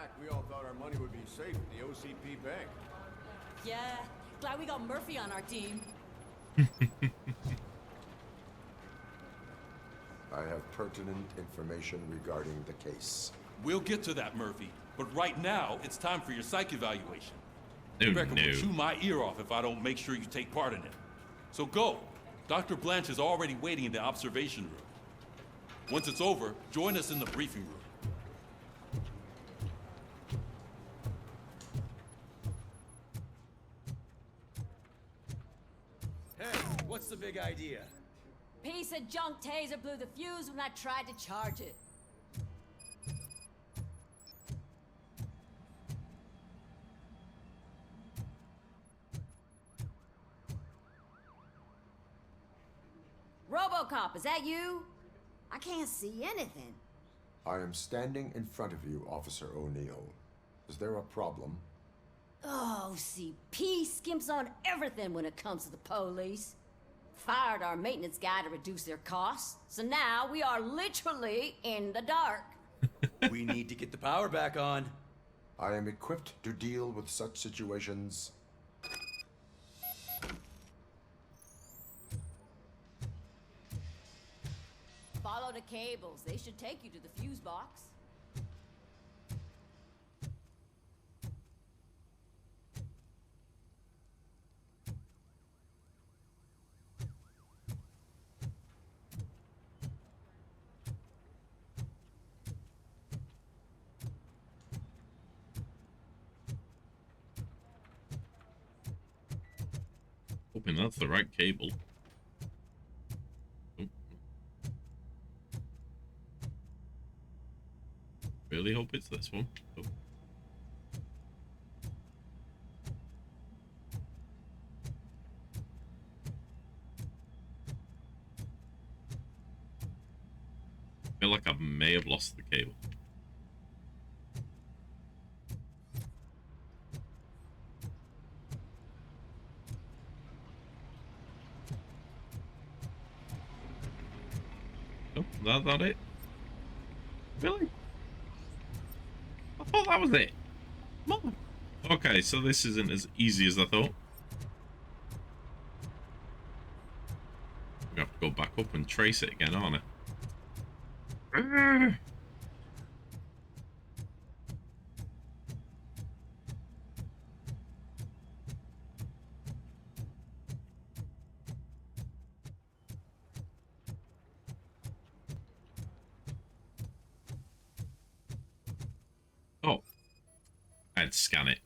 back, we all thought our money would be safe at the OCP bank. Yeah, glad we got Murphy on our team. I have pertinent information regarding the case. We'll get to that, Murphy. But right now, it's time for your psych evaluation. Oh, Rebecca no. will chew my ear off if I don't make sure you take part in it. So go. Dr. Blanche is already waiting in the observation room. Once it's over, join us in the briefing room. Hey, what's the big idea? Piece of junk taser blew the fuse when I tried to charge it. RoboCop, is that you? I can't see anything. I am standing in front of you, Officer O'Neill. Is there a problem? Oh, CP skimps on everything when it comes to the police. Fired our maintenance guy to reduce their costs, so now we are literally in the dark. We need to get the power back on. I am equipped to deal with such situations. Follow the cables. They should take you to the fuse box. Hoping that's the right cable. Oh. Really hope it's this one. Oh. I feel like I may have lost the cable. Oh, is that it? Really? I thought that was it. No. Okay, so this isn't as easy as I thought. We have to go back up and trace it again, aren't I? Oh, I'd scan it.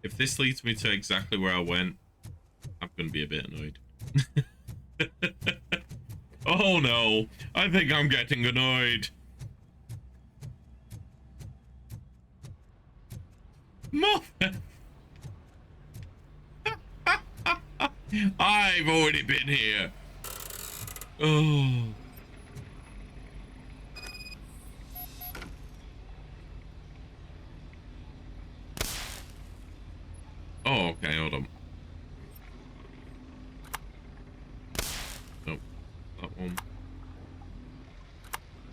If this leads me to exactly where I went, I'm going to be a bit annoyed. Oh no, I think I'm getting annoyed. Muffin! I've already been here. Oh. Oh, okay, hold on. Nope. That one.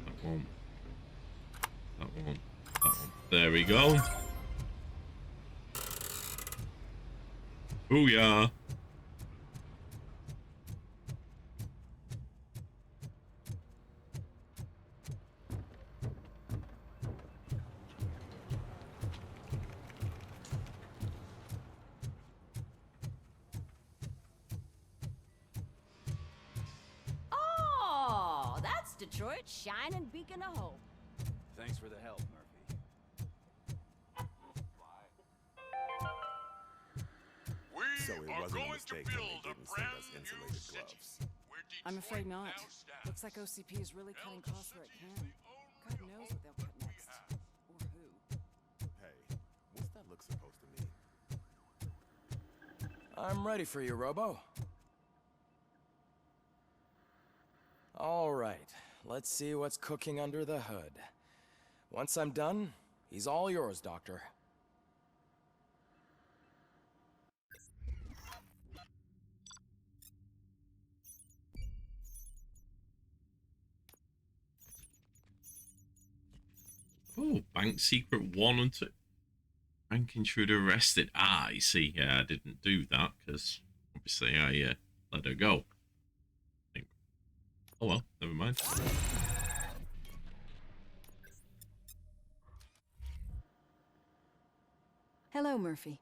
That one. That one. That one. There we go. Booyah. Oh, that's Detroit's shining beacon of hope. Thanks for the help, Murphy. So it wasn't a mistake when they didn't send us insulated gloves. I'm afraid not. Looks like OCP is really cutting costs where it can. God knows what they'll cut next. Or who. Hey, what's that look supposed to mean? I'm ready for you, Robo. All right, let's see what's cooking under the hood. Once I'm done, he's all yours, Doctor. Oh, bank secret 1 and 2. Bank intruder arrested. Ah, I see. Yeah, I didn't do that because obviously I let her go. Oh well, never mind. Hello, Murphy.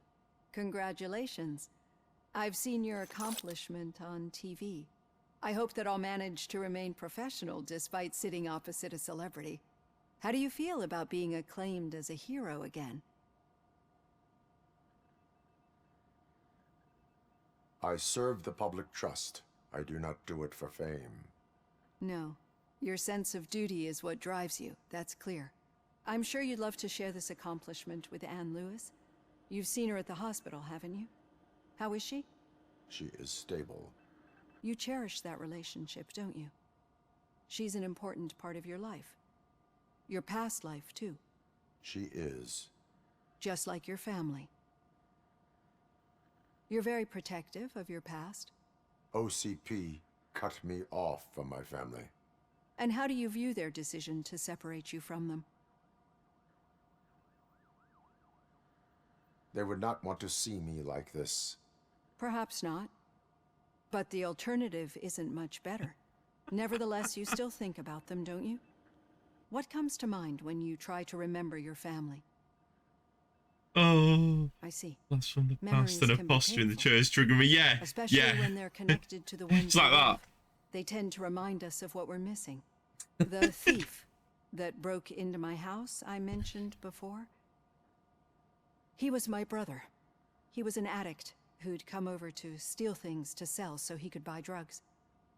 Congratulations. I've seen your accomplishment on TV. I hope that I'll manage to remain professional despite sitting opposite a celebrity. How do you feel about being acclaimed as a hero again? I serve the public trust. I do not do it for fame. No. Your sense of duty is what drives you, that's clear. I'm sure you'd love to share this accomplishment with Anne Lewis. You've seen her at the hospital, haven't you? How is she? She is stable. You cherish that relationship, don't you? She's an important part of your life. Your past life, too. She is. Just like your family. You're very protective of your past. OCP cut me off from my family. And how do you view their decision to separate you from them? They would not want to see me like this. Perhaps not. But the alternative isn't much better. Nevertheless, you still think about them, don't you? What comes to mind when you try to remember your family? Oh, I see. that's from the Memories past, and a can be posture in the painful. chair is triggering me. Yeah, Especially yeah. when they're connected to the ones It's like we that. love. They tend to remind us of what we're missing. The thief that broke into my house I mentioned before. He was my brother. He was an addict who'd come over to steal things to sell so he could buy drugs.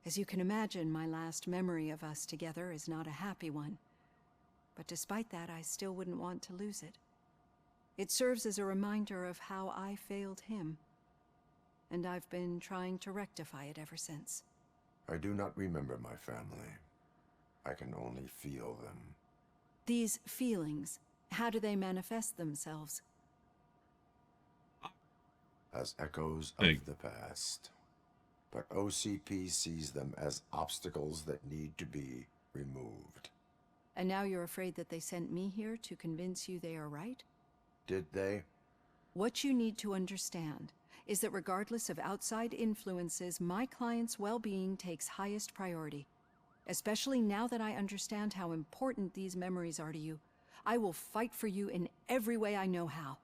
As you can imagine, my last memory of us together is not a happy one. But despite that, I still wouldn't want to lose it. It serves as a reminder of how I failed him. And I've been trying to rectify it ever since. I do not remember my family. I can only feel them. These feelings, how do they manifest themselves? As echoes Hey. of the past. But OCP sees them as obstacles that need to be removed. And now you're afraid that they sent me here to convince you they are right? Did they? What you need to understand is that regardless of outside influences, my client's well-being takes highest priority. Especially now that I understand how important these memories are to you, I will fight for you in every way I know how.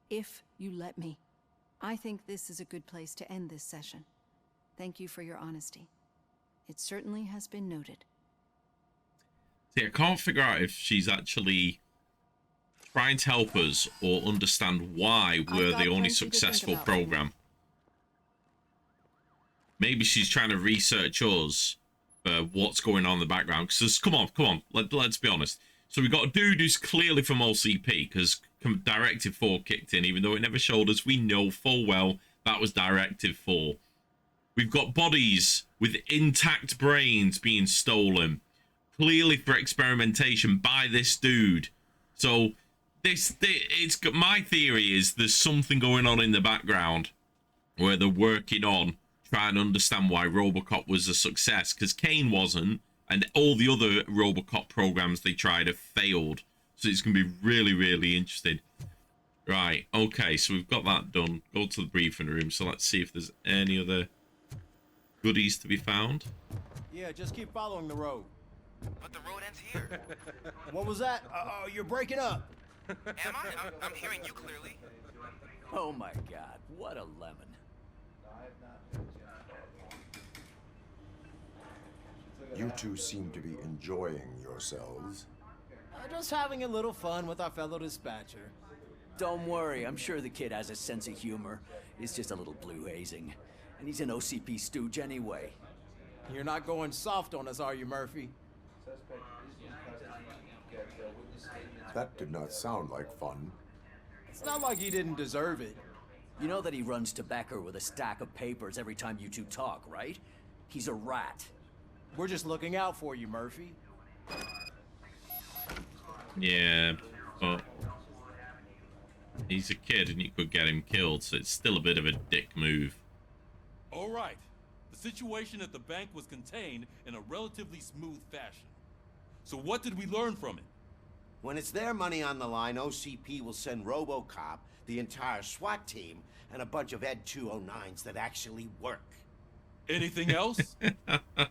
If you let me. I think this is a good place to end this session. Thank you for your honesty. It certainly has been noted. See, I can't figure out if she's actually trying to help us or understand why we're got the only plenty to think successful about right now. program. Maybe she's trying to research us for what's going on in the background. Because come on, let's be honest. So we got a dude who's clearly from OCP because Directive 4 kicked in, even though it never showed us. We know full well that was Directive 4. We've got bodies with intact brains being stolen, clearly for experimentation by this dude. So my theory is there's something going on in the background where they're working on trying to understand why RoboCop was a success, because Kane wasn't, and all the other RoboCop programs they tried have failed. So it's going to be really, really interesting. Right, okay, so we've got that done. Go to the briefing room, so let's see if there's any other goodies to be found. Yeah, just keep following the road. But the road ends here. What was that? Oh, you're breaking up. Am I? I'm hearing you clearly. Oh my god, what a lemon. You two seem to be enjoying yourselves. Just having a little fun with our fellow dispatcher. Don't worry, I'm sure the kid has a sense of humor. It's just a little blue hazing. And he's an OCP stooge anyway. You're not going soft on us, are you, Murphy? That did not sound like fun. It's not like he didn't deserve it. You know that he runs to Becker with a stack of papers every time you two talk, right? He's a rat. We're just looking out for you, Murphy. Yeah, but he's a kid and you could get him killed, so it's still a bit of a dick move. All right. The situation at the bank was contained in a relatively smooth fashion. So what did we learn from it? When it's their money on the line, OCP will send RoboCop, the entire SWAT team, and a bunch of Ed 209s that actually work. Anything else?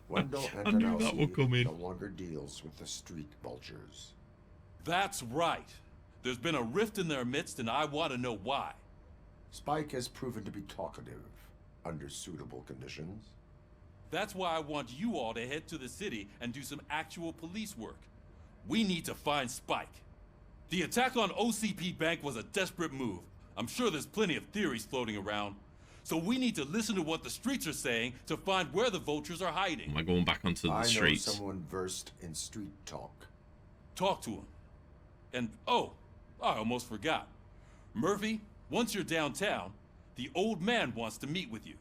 Wendell I knew that would come in. no longer deals with the street vultures. That's right. There's been a rift in their midst, and I want to know why. Spike has proven to be talkative under suitable conditions. That's why I want you all to head to the city and do some actual police work. We need to find Spike. The attack on OCP Bank was a desperate move. I'm sure there's plenty of theories floating around. So we need to listen to what the streets are saying to find where the vultures are hiding. Am I going back onto the streets? I know someone versed in street talk. Talk to him. And, oh, I almost forgot. Murphy, once you're downtown, the old man wants to meet with you.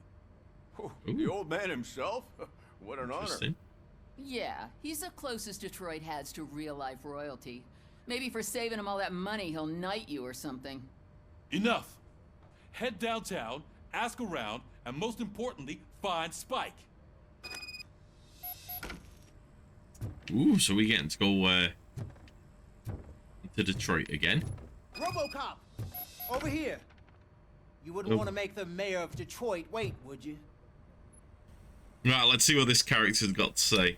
Oh, the old man himself? What an honor. Yeah, he's the closest Detroit has to real-life royalty. Maybe for saving him all that money, he'll knight you or something. Enough. Head downtown, ask around, and most importantly, find Spike. Ooh, so we're getting to go to Detroit again. RoboCop! Over here! You wouldn't want to make the mayor of Detroit wait, would you? Right, let's see what this character's got to say.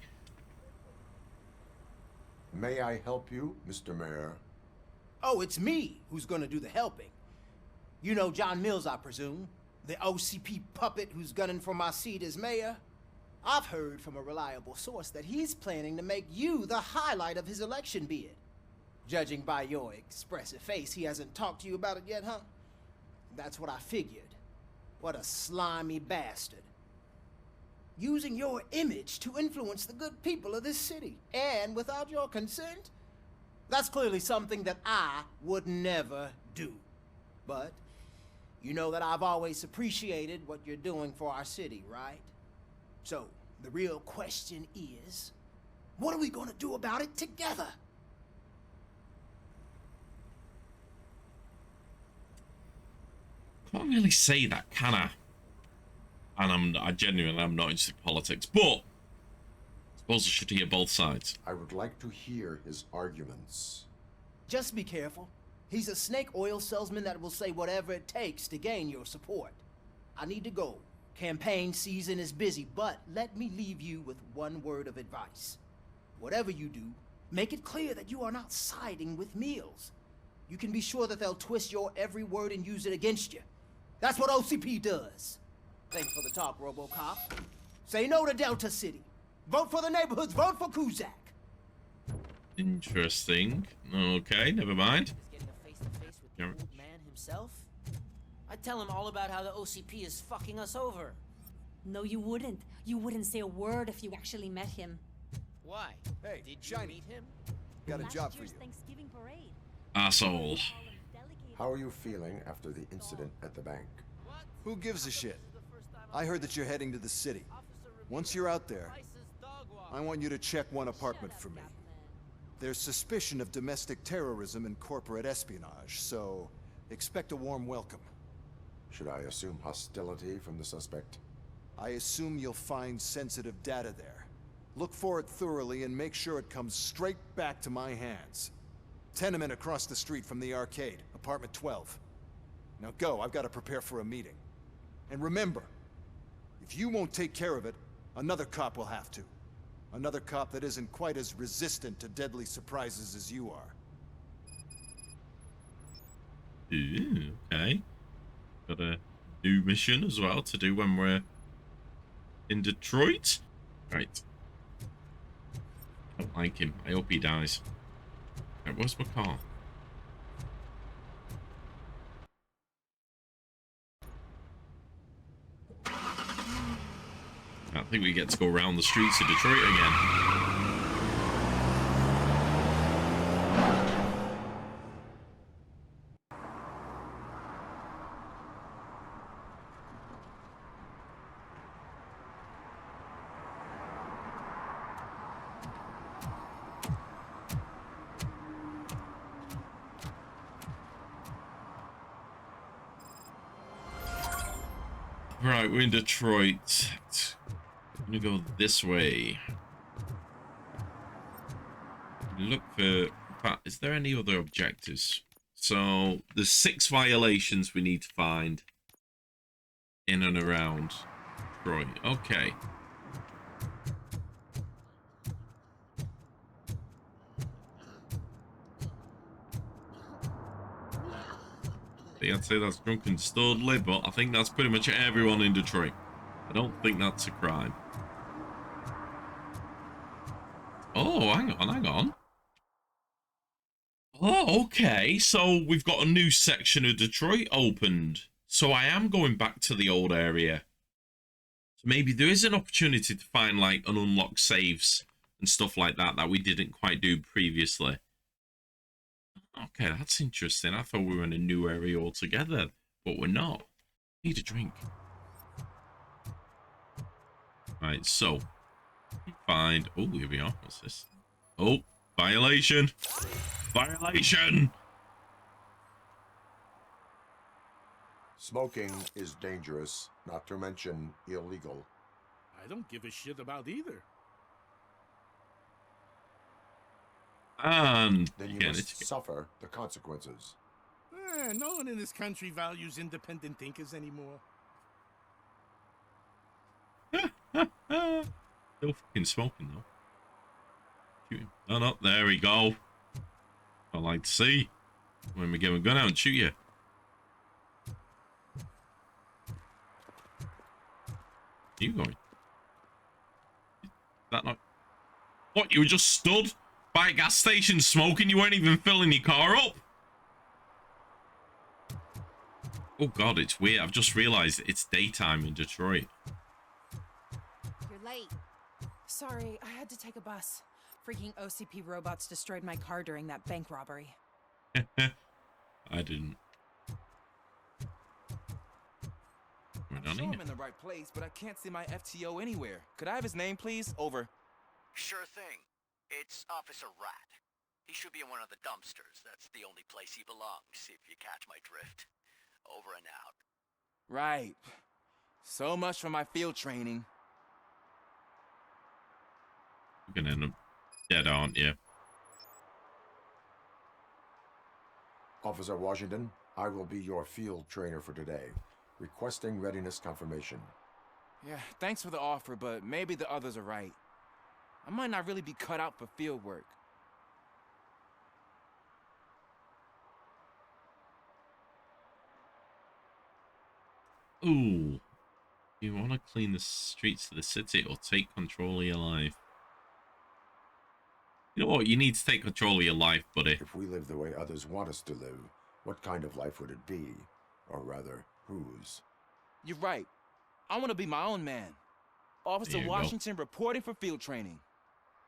May I help you, Mr. Mayor? Oh, it's me who's gonna do the helping. You know John Mills, I presume? The OCP puppet who's gunning for my seat as mayor? I've heard from a reliable source that he's planning to make you the highlight of his election bid. Judging by your expressive face, he hasn't talked to you about it yet, huh? That's what I figured. What a slimy bastard. Using your image to influence the good people of this city, and without your consent? That's clearly something that I would never do. But you know that I've always appreciated what you're doing for our city, right? So, the real question is, what are we gonna do about it together? Can't really say that, can I? And I genuinely am not into politics, but I suppose I should hear both sides. I would like to hear his arguments. Just be careful. He's a snake oil salesman that will say whatever it takes to gain your support. I need to go. Campaign season is busy, but let me leave you with one word of advice. Whatever you do, make it clear that you are not siding with Mills. You can be sure that they'll twist your every word and use it against you. That's what OCP does. Thanks for the talk, RoboCop. Say no to Delta City. Vote for the neighborhoods. Vote for Kuzak. Interesting. Okay, never mind. Getting a face-to-face with the old man himself? I'd tell him all about how the OCP is fucking us over. No, you wouldn't. You wouldn't say a word if you actually met him. Why? Hey, Did Shiny. you meet him? Got a job for you. Thanksgiving parade. Asshole. How are you feeling after the incident at the bank? Who gives a shit? I heard that you're heading to the city. Once you're out there, I want you to check one apartment for me. There's suspicion of domestic terrorism and corporate espionage, so expect a warm welcome. Should I assume hostility from the suspect? I assume you'll find sensitive data there. Look for it thoroughly and make sure it comes straight back to my hands. Tenement across the street from the arcade, apartment 12. Now go, I've got to prepare for a meeting. And remember, if you won't take care of it, another cop will have to. Another cop that isn't quite as resistant to deadly surprises as you are. Ooh, okay. Got a new mission as well to do when we're in Detroit. Right. Don't like him. I hope he dies. Right, where's my car? I think we get to go around the streets of Detroit again. Right, we're in Detroit. I'm gonna go this way. Look for fact, is there any other objectives? So there's 6 violations we need to find in and around Troy. Okay. I'd say that's drunken disorderly, but I think that's pretty much everyone in Detroit. I don't think that's a crime. Oh, hang on. Oh, okay. So we've got a new section of Detroit opened. So I am going back to the old area. So maybe there is an opportunity to find like an unlocked saves and stuff like that that we didn't quite do previously. Okay, that's interesting. I thought we were in a new area altogether, but we're not. Need a drink. Right, so find. Oh, here we are. What's this? Oh, violation! Violation! Smoking is dangerous, not to mention illegal. I don't give a shit about either. And then you again, must suffer the consequences. No one in this country values independent thinkers anymore. Still fucking smoking though. Shoot him. Oh no, there we go. I like to see when we get a gun out and shoot you. Where you going? Is that not? What? You were just stood by a gas station smoking? You weren't even filling your car up? Oh god, it's weird. I've just realized it's daytime in Detroit. You're late. Sorry, I had to take a bus. Freaking OCP robots destroyed my car during that bank robbery. I didn't. I'm sure I'm in the right place, but I can't see my FTO anywhere. Could I have his name, please? Over. Sure thing. It's Officer Rat. He should be in one of the dumpsters. That's the only place he belongs, if you catch my drift. Over and out. Right. So much for my field training. You're gonna end up dead, aren't you? Officer Washington, I will be your field trainer for today. Requesting readiness confirmation. Yeah, thanks for the offer, but maybe the others are right. I might not really be cut out for field work. Ooh. You want to clean the streets of the city or take control of your life? You know what? You need to take control of your life, buddy. If we live the way others want us to live, what kind of life would it be? Or rather, whose? You're right. I want to be my own man. Officer Washington reporting for field training.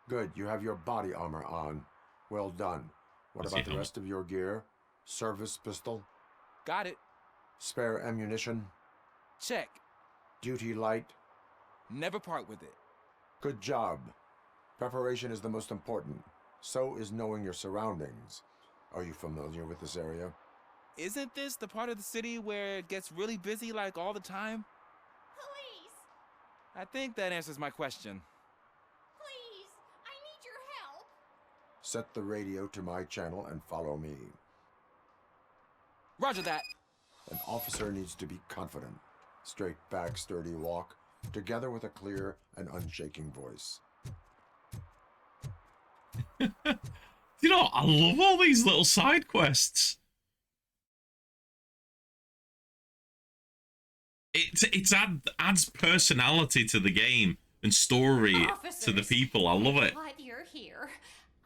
Good, you have your body armor on. Well done. What about the rest of your gear? Service pistol? Got it. Spare ammunition? Check. Duty light? Never part with it. Good job. Preparation is the most important. So is knowing your surroundings. Are you familiar with this area? Isn't this the part of the city where it gets really busy like all the time? Police! I think that answers my question. Please, I need your help. Set the radio to my channel and follow me. Roger that. An officer needs to be confident. Straight back, sturdy walk, together with a clear and unshaking voice. You know, I love all these little side quests. It adds personality to the game and story to the people. I love it. Glad you're here.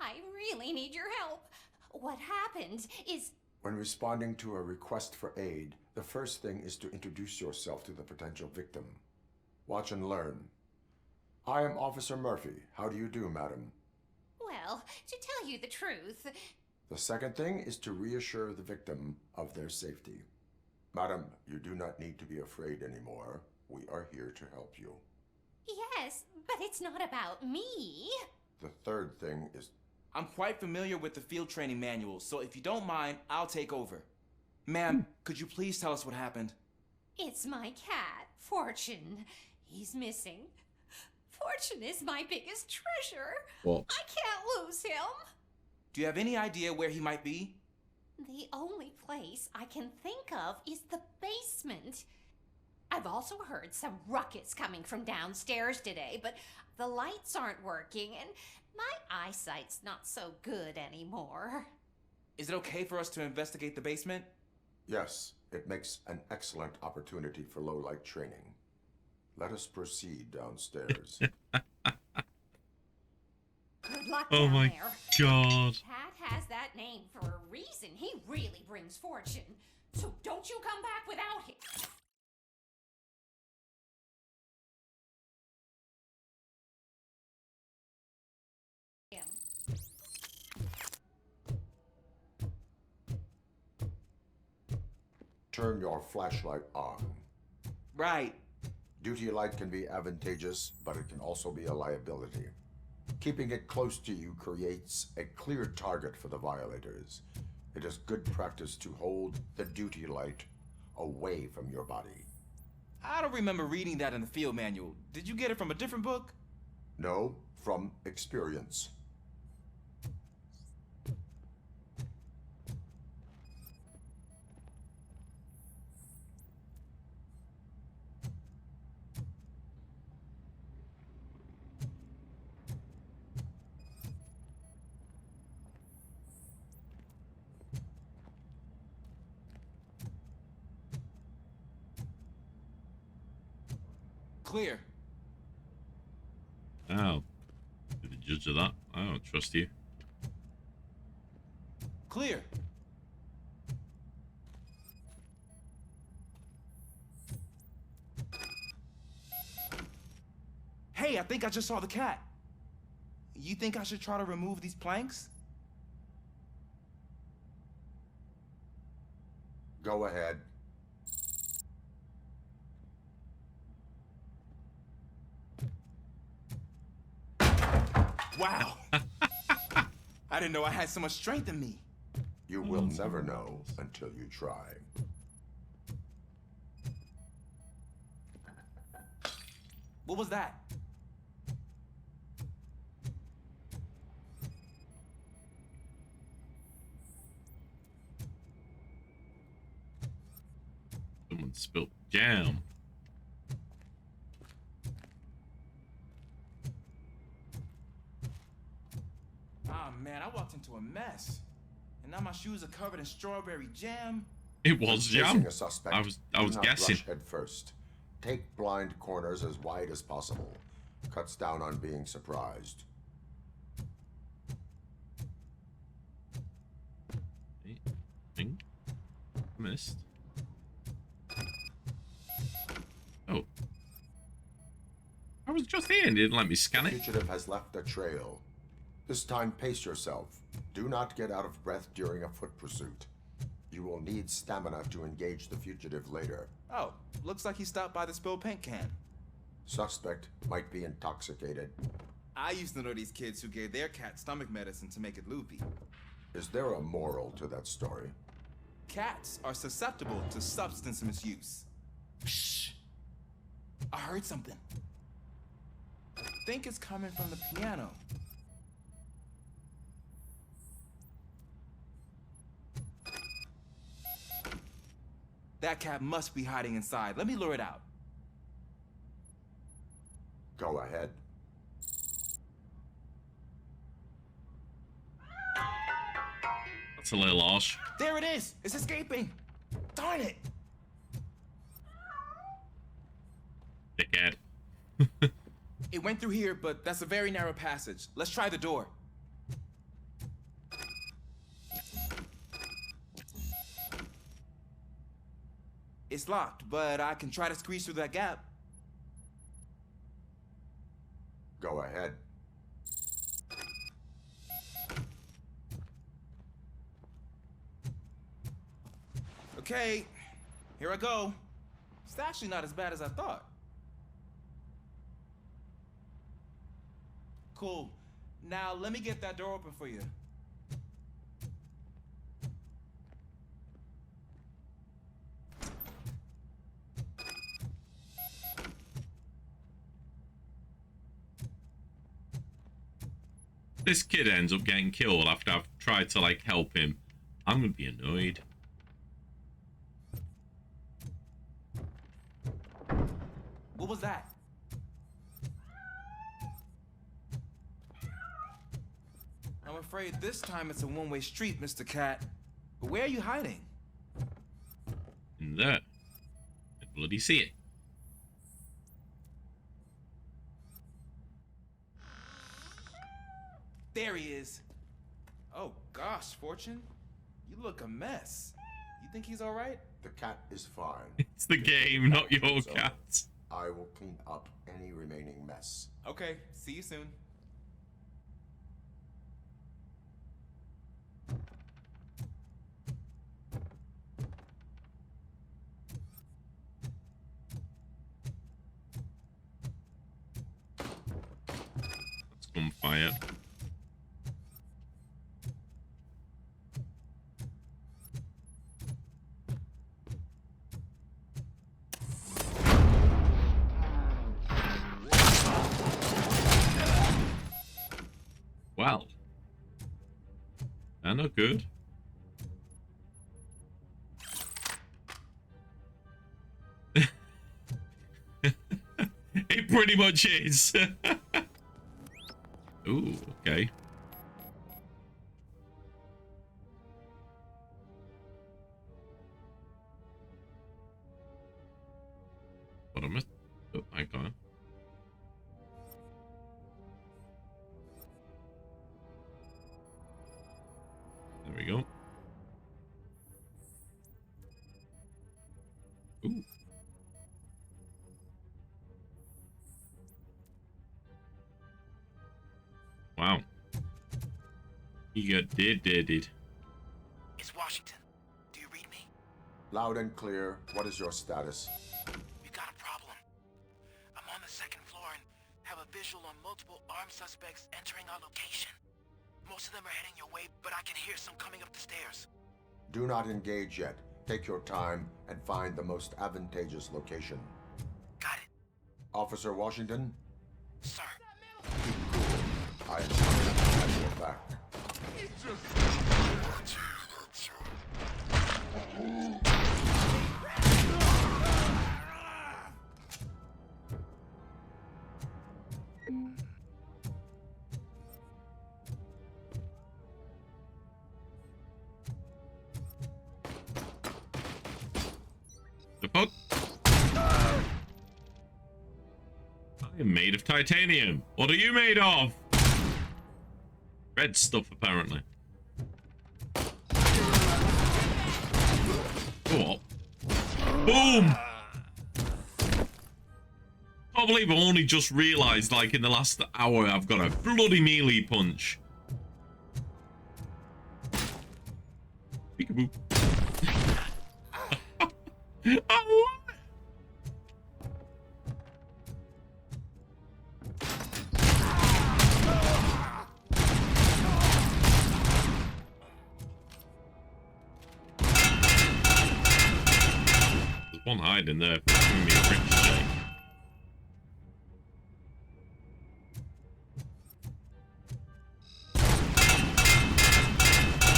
I really need your help. What happened is... When responding to a request for aid, the first thing is to introduce yourself to the potential victim. Watch and learn. I am Officer Murphy. How do you do, madam? Well, to tell you the truth... The second thing is to reassure the victim of their safety. Madam, you do not need to be afraid anymore. We are here to help you. Yes, but it's not about me. The third thing is... I'm quite familiar with the field training manual, so if you don't mind, I'll take over. Ma'am, could you please tell us what happened? It's my cat, Fortune. He's missing. Fortune is my biggest treasure. What? I can't lose him. Do you have any idea where he might be? The only place I can think of is the basement. I've also heard some ruckus coming from downstairs today, but the lights aren't working and my eyesight's not so good anymore. Is it okay for us to investigate the basement? Yes, it makes an excellent opportunity for low-light training. Let us proceed downstairs. Good luck Oh down my there. god. Pat has that name for a reason. He really brings fortune. So don't you come back without him. Turn your flashlight on. Right. Duty light can be advantageous, but it can also be a liability. Keeping it close to you creates a clear target for the violators. It is good practice to hold the duty light away from your body. I don't remember reading that in the field manual. Did you get it from a different book? No, from experience. Clear. Oh. Be the judge of that. I don't trust you. Clear. Hey, I think I just saw the cat. You think I should try to remove these planks? Go ahead. Wow. I didn't know I had so much strength in me. You will never know until you try. What was that? Someone spilled jam. Ah, man, I walked into a mess. And now my shoes are covered in strawberry jam. It was jam. Chasing a suspect, I was do not guessing. rush head first. Take blind corners as wide as possible. Cuts down on being surprised. Think. Missed. Oh. I was just here and didn't let me scan The it. fugitive has left a trail. This time, pace yourself. Do not get out of breath during a foot pursuit. You will need stamina to engage the fugitive later. Oh, looks like he stopped by the spilled paint can. Suspect might be intoxicated. I used to know these kids who gave their cat stomach medicine to make it loopy. Is there a moral to that story? Cats are susceptible to substance misuse. Shh! I heard something. I think it's coming from the piano. That cat must be hiding inside. Let me lure it out. Go ahead. That's a little harsh. There it is! It's escaping! Darn it! Dickhead. It went through here, but that's a very narrow passage. Let's try the door. It's locked, but I can try to squeeze through that gap. Go ahead. Okay, here I go. It's actually not as bad as I thought. Cool. Now let me get that door open for you. this kid ends up getting killed after I've tried to like help him, I'm gonna be annoyed. What was that? I'm afraid this time it's a one-way street, Mr. Cat. But where are you hiding? In there. I can bloody see it. There he is. Oh gosh, Fortune. You look a mess. You think he's alright? The cat is fine. It's the game, not your cat. I will clean up any remaining mess. Okay, see you soon. Let's gunfire. Well, they're not good. It pretty much is. Ooh, okay. What am I? Oh, I got it. There we go. Ooh. Wow. He got dead. It's Washington. Do you read me? Loud and clear. What is your status? We got a problem. I'm on the second floor and have a visual on multiple armed suspects entering our location. Most of them are heading your way, but I can hear some coming up the stairs. Do not engage yet. Take your time and find the most advantageous location. Got it. Officer Washington? Sir. Keep cool. I am coming at your back. The fuck? I am made of titanium. What are you made of? Red stuff, apparently. Oh. Boom! Can't believe I only just realized, like, in the last hour, I've got a bloody melee punch. Peekaboo. I love it. There's one hiding there. Giving me a ricochet.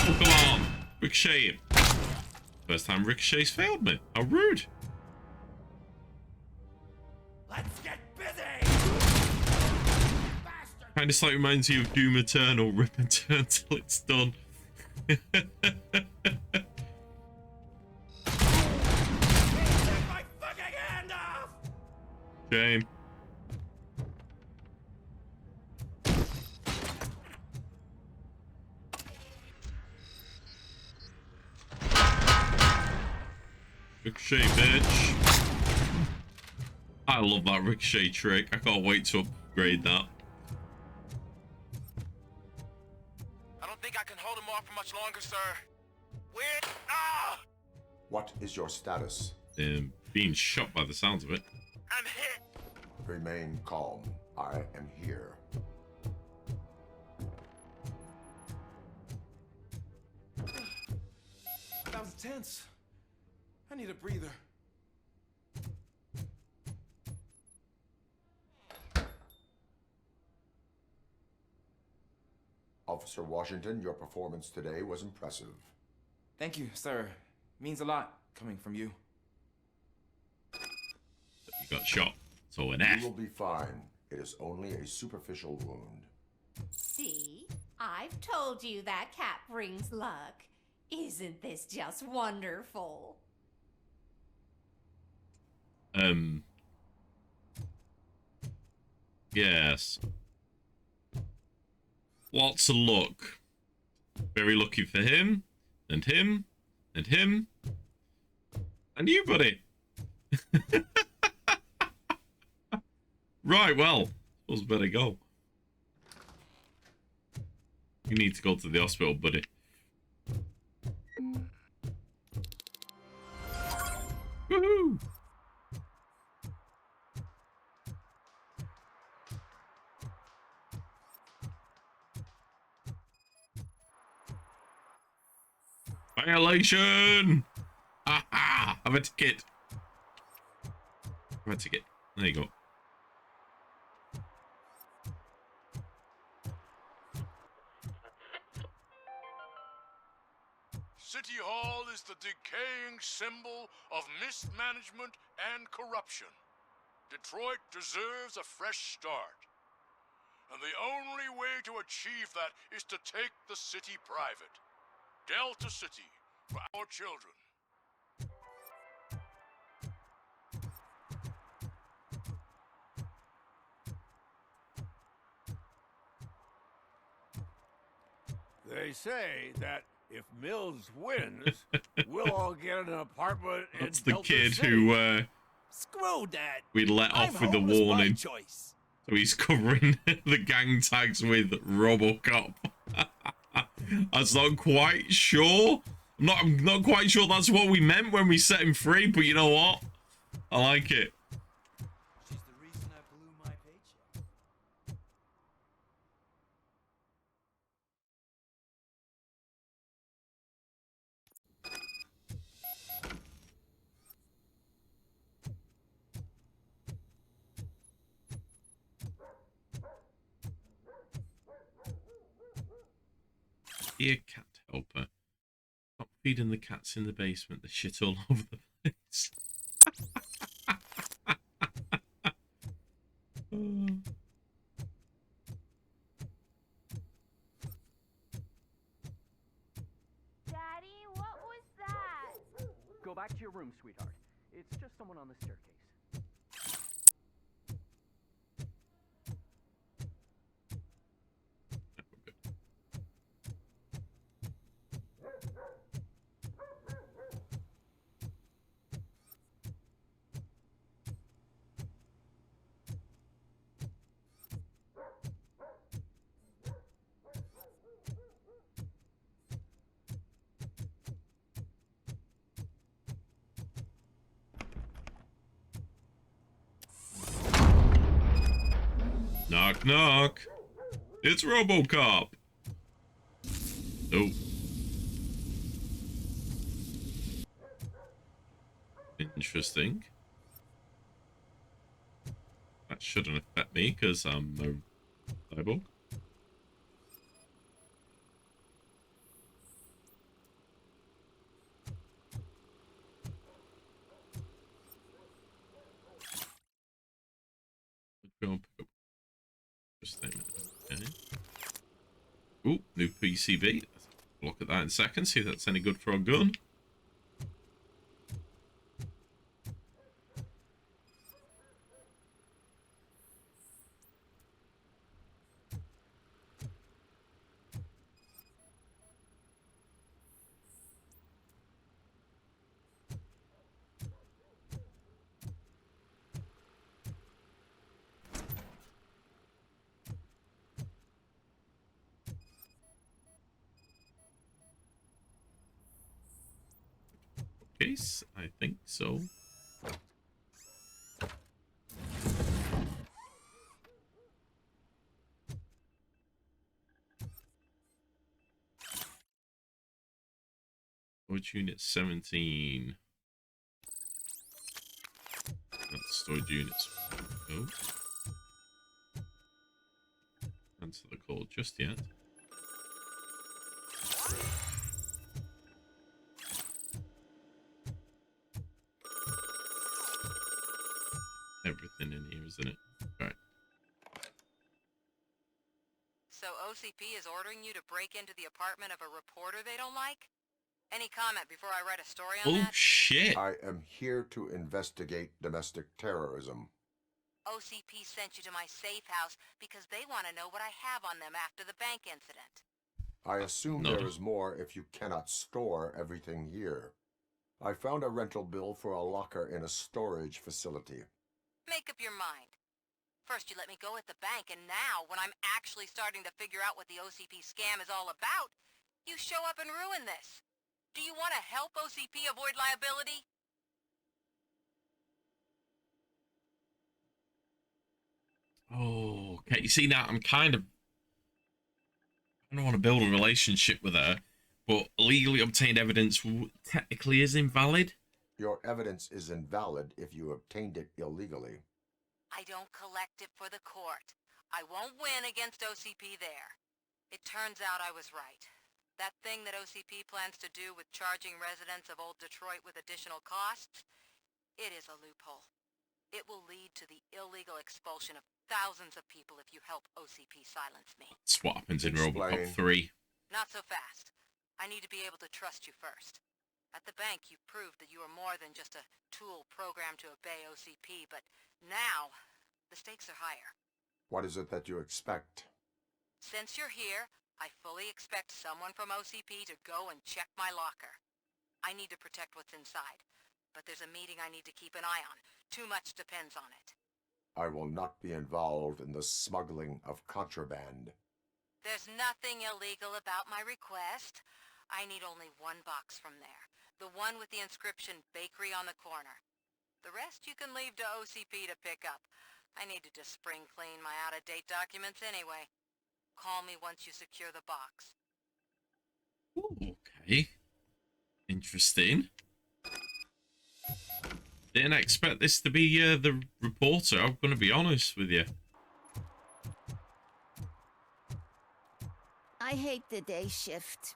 Oh, come on. Ricochet him. First time Ricochet's failed me. How rude. Let's get busy! Kind of slightly reminds you of Doom Eternal. Rip and turn till it's done. Take my fucking hand off! Shame. Ricochet, bitch. I love that ricochet trick. I can't wait to upgrade that. I don't think I can hold him off for much longer, sir. Where? Ah! What is your status? Being shot by the sounds of it. I'm hit. Remain calm. I am here. That was tense. I need a breather. Officer Washington, your performance today was impressive. Thank you, sir. Means a lot coming from you. You got shot. So an F. You will be fine. It is only a superficial wound. See? I've told you that cap brings luck. Isn't this just wonderful? Yes. Lots of luck. Very lucky for him, and him, and him, and you, buddy. Right, well, suppose better go. You need to go to the hospital, buddy. Woohoo! Violation! Ha! Have a ticket. Have a ticket. There you go. City Hall is the decaying symbol of mismanagement and corruption. Detroit deserves a fresh start. And the only way to achieve that is to take the city private. Delta City, for our children. They say that if Mills wins, we'll all get an apartment in That's the Delta kid City. who Screw that. we let I'm off with the home is my warning. choice. So he's covering the gang tags with RoboCop. That's not quite sure. I'm not quite sure that's what we meant when we set him free, but you know what? I like it. She's the reason I blew my paycheck. Dear cat helper. Stop feeding the cats in the basement. They shit all over the place. Daddy, what was that? Go back to your room, sweetheart. It's just someone on the staircase. Knock, knock. It's RoboCop. Oh. Interesting. That shouldn't affect me because I'm a cyborg. Go and pick up. Okay. Ooh, new PCB. Look at that in a second, see if that's any good for a gun. Case, I think so. Storage unit 17. That's storage units. Oh. Answer the call just yet. So OCP is ordering you to break into the apartment of a reporter they don't like? Any comment before I write a story on that? Oh, shit. I am here to investigate domestic terrorism. OCP sent you to my safe house because they want to know what I have on them after the bank incident. I assume there is more if you cannot store everything here. I found a rental bill for a locker in a storage facility. Make up your mind. First you let me go at the bank, and now, when I'm actually starting to figure out what the OCP scam is all about, you show up and ruin this. Do you want to help OCP avoid liability? Oh, okay. You see now, I don't want to build a relationship with her, but legally obtained evidence technically is invalid. Your evidence is invalid if you obtained it illegally. I don't collect it for the court. I won't win against OCP there. It turns out I was right. That thing that OCP plans to do with charging residents of Old Detroit with additional costs, it is a loophole. It will lead to the illegal expulsion of thousands of people if you help OCP silence me. That's what happens in RoboCop 3. Not so fast. I need to be able to trust you first. At the bank, you proved that you are more than just a tool programmed to obey OCP, but now, the stakes are higher. What is it that you expect? Since you're here, I fully expect someone from OCP to go and check my locker. I need to protect what's inside, but there's a meeting I need to keep an eye on. Too much depends on it. I will not be involved in the smuggling of contraband. There's nothing illegal about my request. I need only one box from there. The one with the inscription Bakery on the corner. The rest you can leave to OCP to pick up. I need to just spring clean my out-of-date documents anyway. Call me once you secure the box. Ooh, okay. Interesting. Didn't expect this to be the reporter, I'm going to be honest with you. I hate the day shift.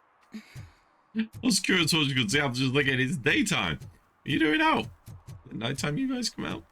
I was curious what you could see. I'm just looking, it's daytime. What are you doing out? At nighttime you guys come out?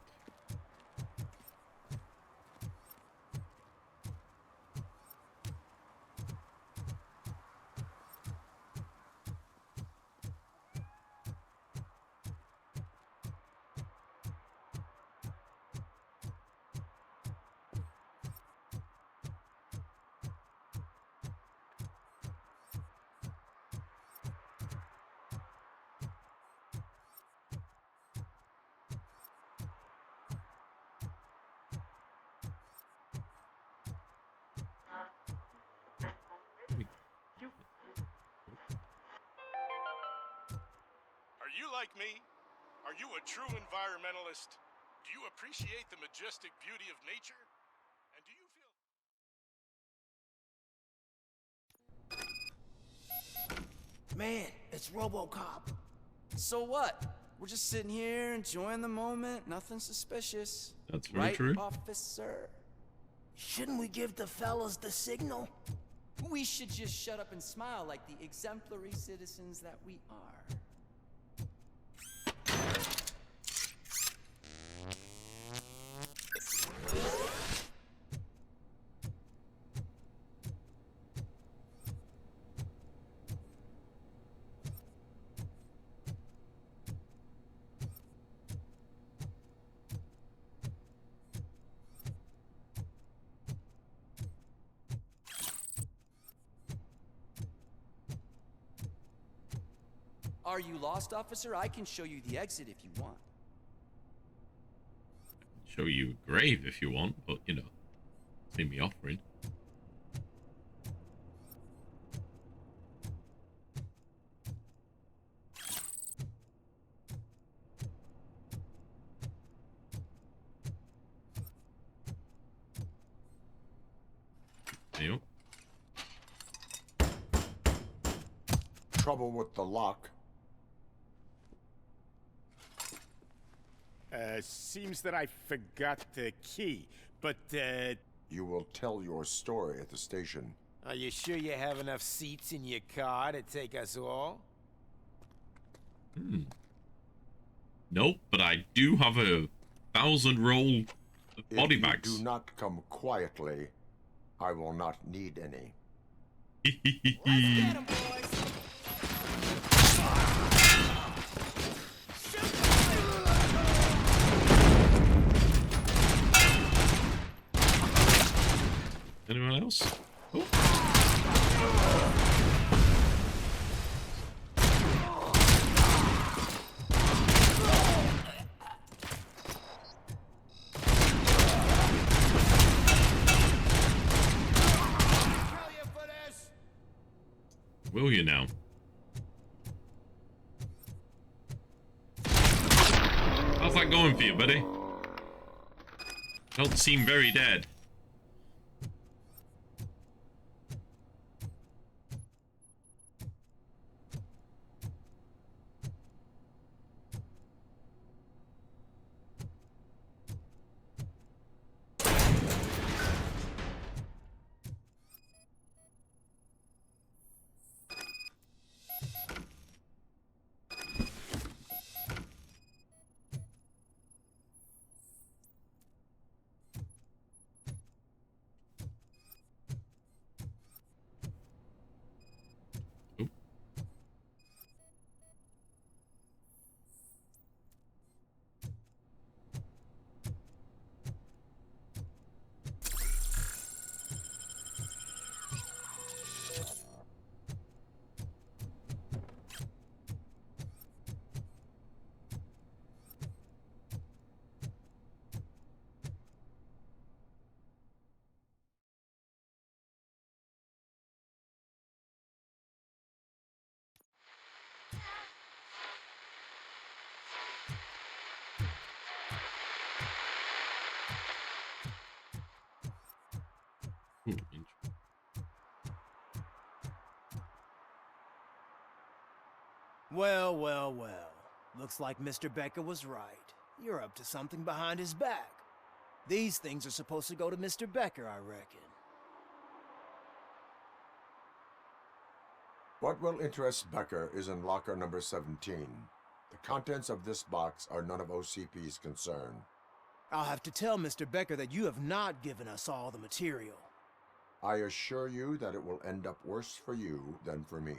Are you like me? Are you a true environmentalist? Do you appreciate the majestic beauty of nature? And do you feel... Man, it's RoboCop. So what? We're just sitting here enjoying the moment. Nothing suspicious. That's very right, true. officer? Shouldn't we give the fellas the signal? We should just shut up and smile like the exemplary citizens that we are. Are you lost, officer? I can show you the exit if you want. Show you a grave if you want, but you know, see me offering. Yep. Trouble with the lock. Seems that I forgot the key, but, You will tell your story at the station. Are you sure you have enough seats in your car to take us all? Nope, but I do have a 1,000 roll of body bags. If you do not come quietly, I will not need any. Anyone else? Oh. Will you now? How's that going for you, buddy? Don't seem very dead. Well, well, well. Looks like Mr. Becker was right. You're up to something behind his back. These things are supposed to go to Mr. Becker, I reckon. What will interest Becker is in locker number 17. The contents of this box are none of OCP's concern. I'll have to tell Mr. Becker that you have not given us all the material. I assure you that it will end up worse for you than for me.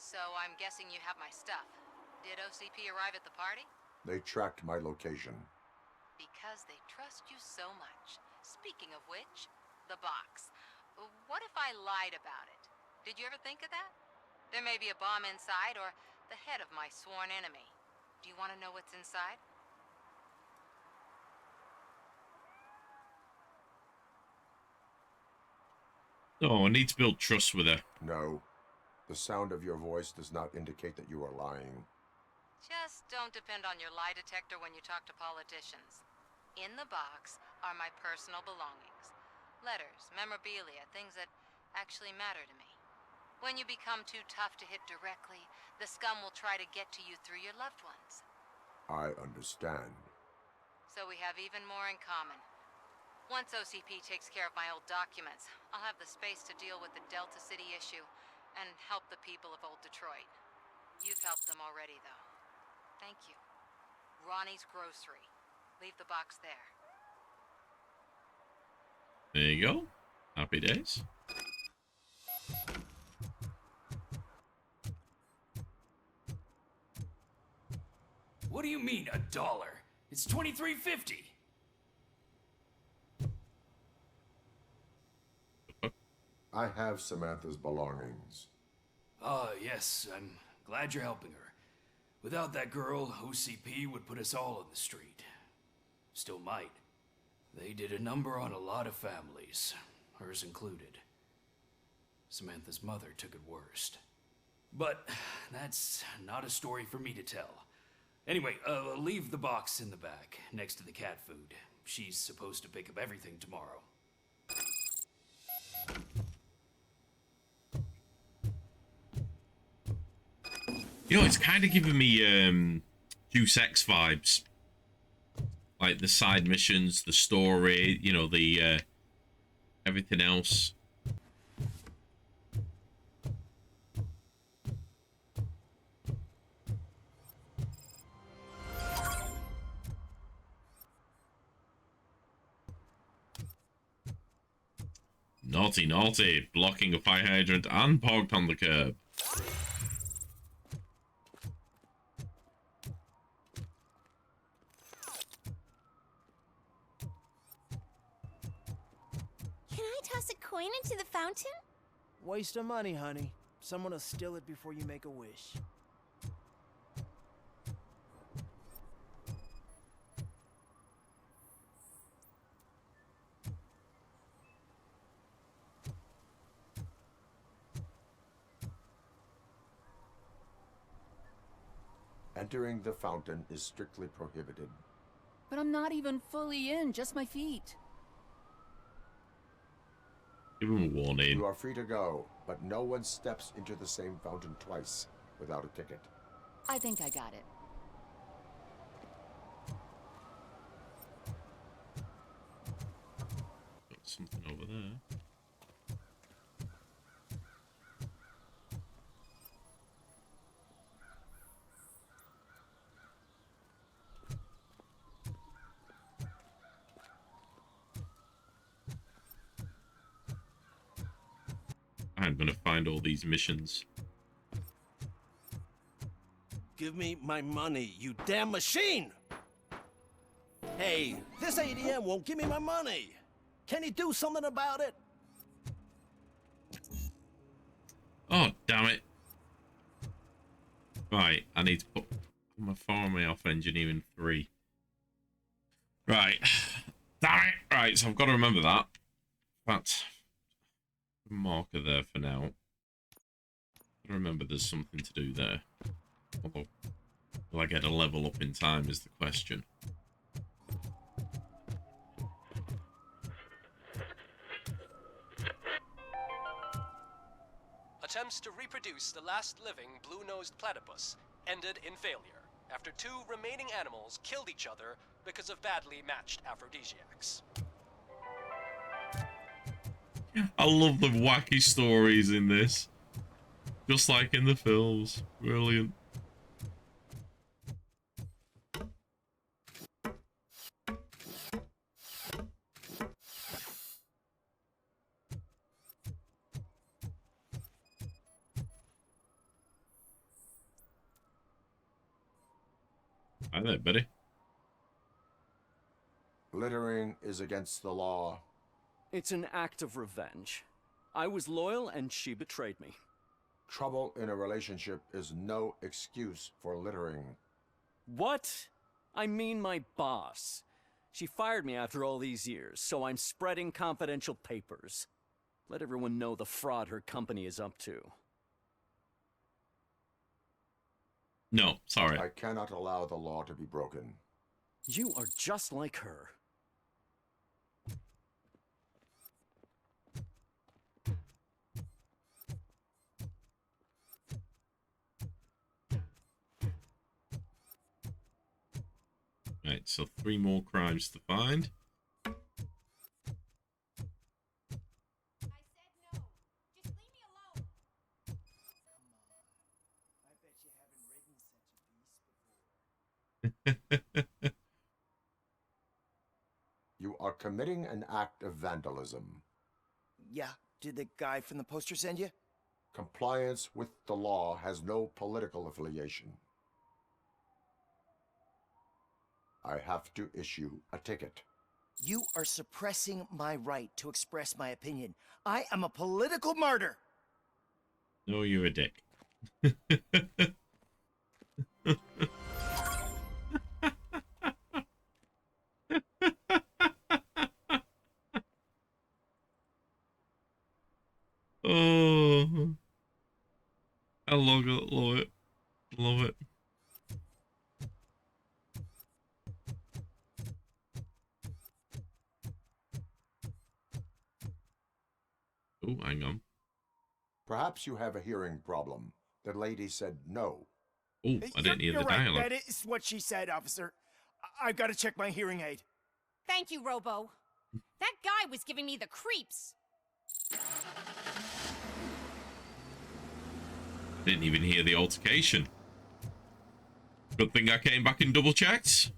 So I'm guessing you have my stuff. Did OCP arrive at the party? They tracked my location. Because they trust you so much. Speaking of which, the box. What if I lied about it? Did you ever think of that? There may be a bomb inside or the head of my sworn enemy. Do you want to know what's inside? Oh, I need to build trust with her. No. The sound of your voice does not indicate that you are lying. Just don't depend on your lie detector when you talk to politicians. In the box are my personal belongings. Letters, memorabilia, things that actually matter to me. When you become too tough to hit directly, the scum will try to get to you through your loved ones. I understand. So we have even more in common. Once OCP takes care of my old documents, I'll have the space to deal with the Delta City issue and help the people of Old Detroit. You've helped them already, though. Thank you. Ronnie's Grocery. Leave the box there. There you go. Happy days. What do you mean, $1? It's $23.50. I have Samantha's belongings. Ah, yes, I'm glad you're helping her. Without that girl, OCP would put us all on the street. Still might. They did a number on a lot of families, hers included. Samantha's mother took it worst. But that's not a story for me to tell. Anyway, leave the box in the back, next to the cat food. She's supposed to pick up everything tomorrow. You know, it's kind of giving me Deus Ex vibes. Like the side missions, the story, you know, the everything else. Naughty, naughty. Blocking a fire hydrant and parked on the curb. Can I toss a coin into the fountain? Waste of money, honey. Someone will steal it before you make a wish. Entering the fountain is strictly prohibited. But I'm not even fully in, just my feet. Give him a warning. You are free to go, but no one steps into the same fountain twice without a ticket. I think I got it. Got something over there. I'm gonna find all these missions. Give me my money, you damn machine! Hey, this ATM won't give me my money. Can you do something about it? Oh, damn it. Right, I need to put my farming off engineering 3. Right. Damn it. Right, so I've got to remember that. That's a marker there for now. I remember there's something to do there. Although, will I get a level up in time is the question. Attempts to reproduce the last living blue-nosed platypus ended in failure after 2 remaining animals killed each other because of badly matched aphrodisiacs. I love the wacky stories in this. Just like in the films. Brilliant. Hi there, buddy. Littering is against the law. It's an act of revenge. I was loyal and she betrayed me. Trouble in a relationship is no excuse for littering. What? I mean my boss. She fired me after all these years, so I'm spreading confidential papers. Let everyone know the fraud her company is up to. No, sorry. I cannot allow the law to be broken. You are just like her. Right, so 3 more crimes to find. You are committing an act of vandalism. Yeah, did the guy from the poster send you? Compliance with the law has no political affiliation. I have to issue a ticket. You are suppressing my right to express my opinion. I am a political martyr. No, you're a dick. Oh, I love it, love it, love it. Oh, hang on. Perhaps you have a hearing problem. The lady said no. Oh, I didn't hear the dialogue. That is what she said, officer. I've got to check my hearing aid. Thank you, Robo. That guy was giving me the creeps. Didn't even hear the altercation. Good thing I came back and double checked.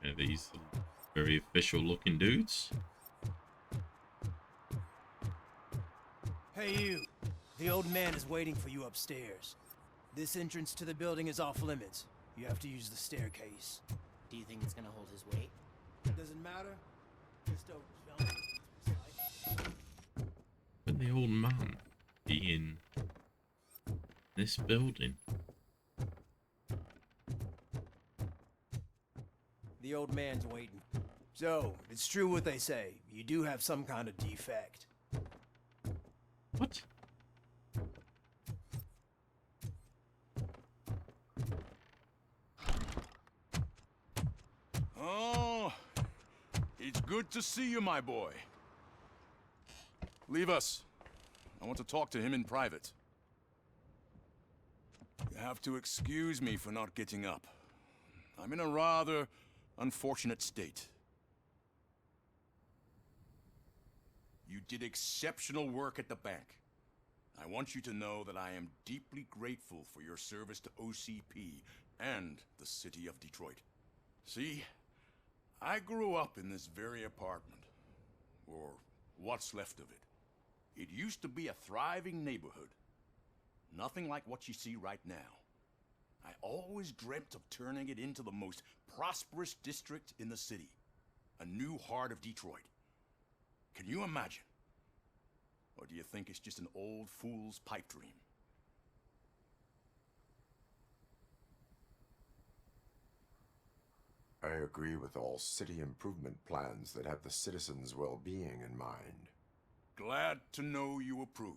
Yeah, these very official looking dudes. Hey, you. The old man is waiting for you upstairs. This entrance to the building is off limits. You have to use the staircase. Do you think it's gonna hold his weight? Doesn't matter. Just don't jump. Would the old man be in this building? The old man's waiting. So, it's true what they say. You do have some kind of defect. What? Oh, it's good to see you, my boy. Leave us. I want to talk to him in private. You have to excuse me for not getting up. I'm in a rather unfortunate state. You did exceptional work at the bank. I want you to know that I am deeply grateful for your service to OCP and the city of Detroit. See, I grew up in this very apartment, or what's left of it. It used to be a thriving neighborhood. Nothing like what you see right now. I always dreamt of turning it into the most prosperous district in the city. A new heart of Detroit. Can you imagine? Or do you think it's just an old fool's pipe dream? I agree with all city improvement plans that have the citizens' well-being in mind. Glad to know you approve.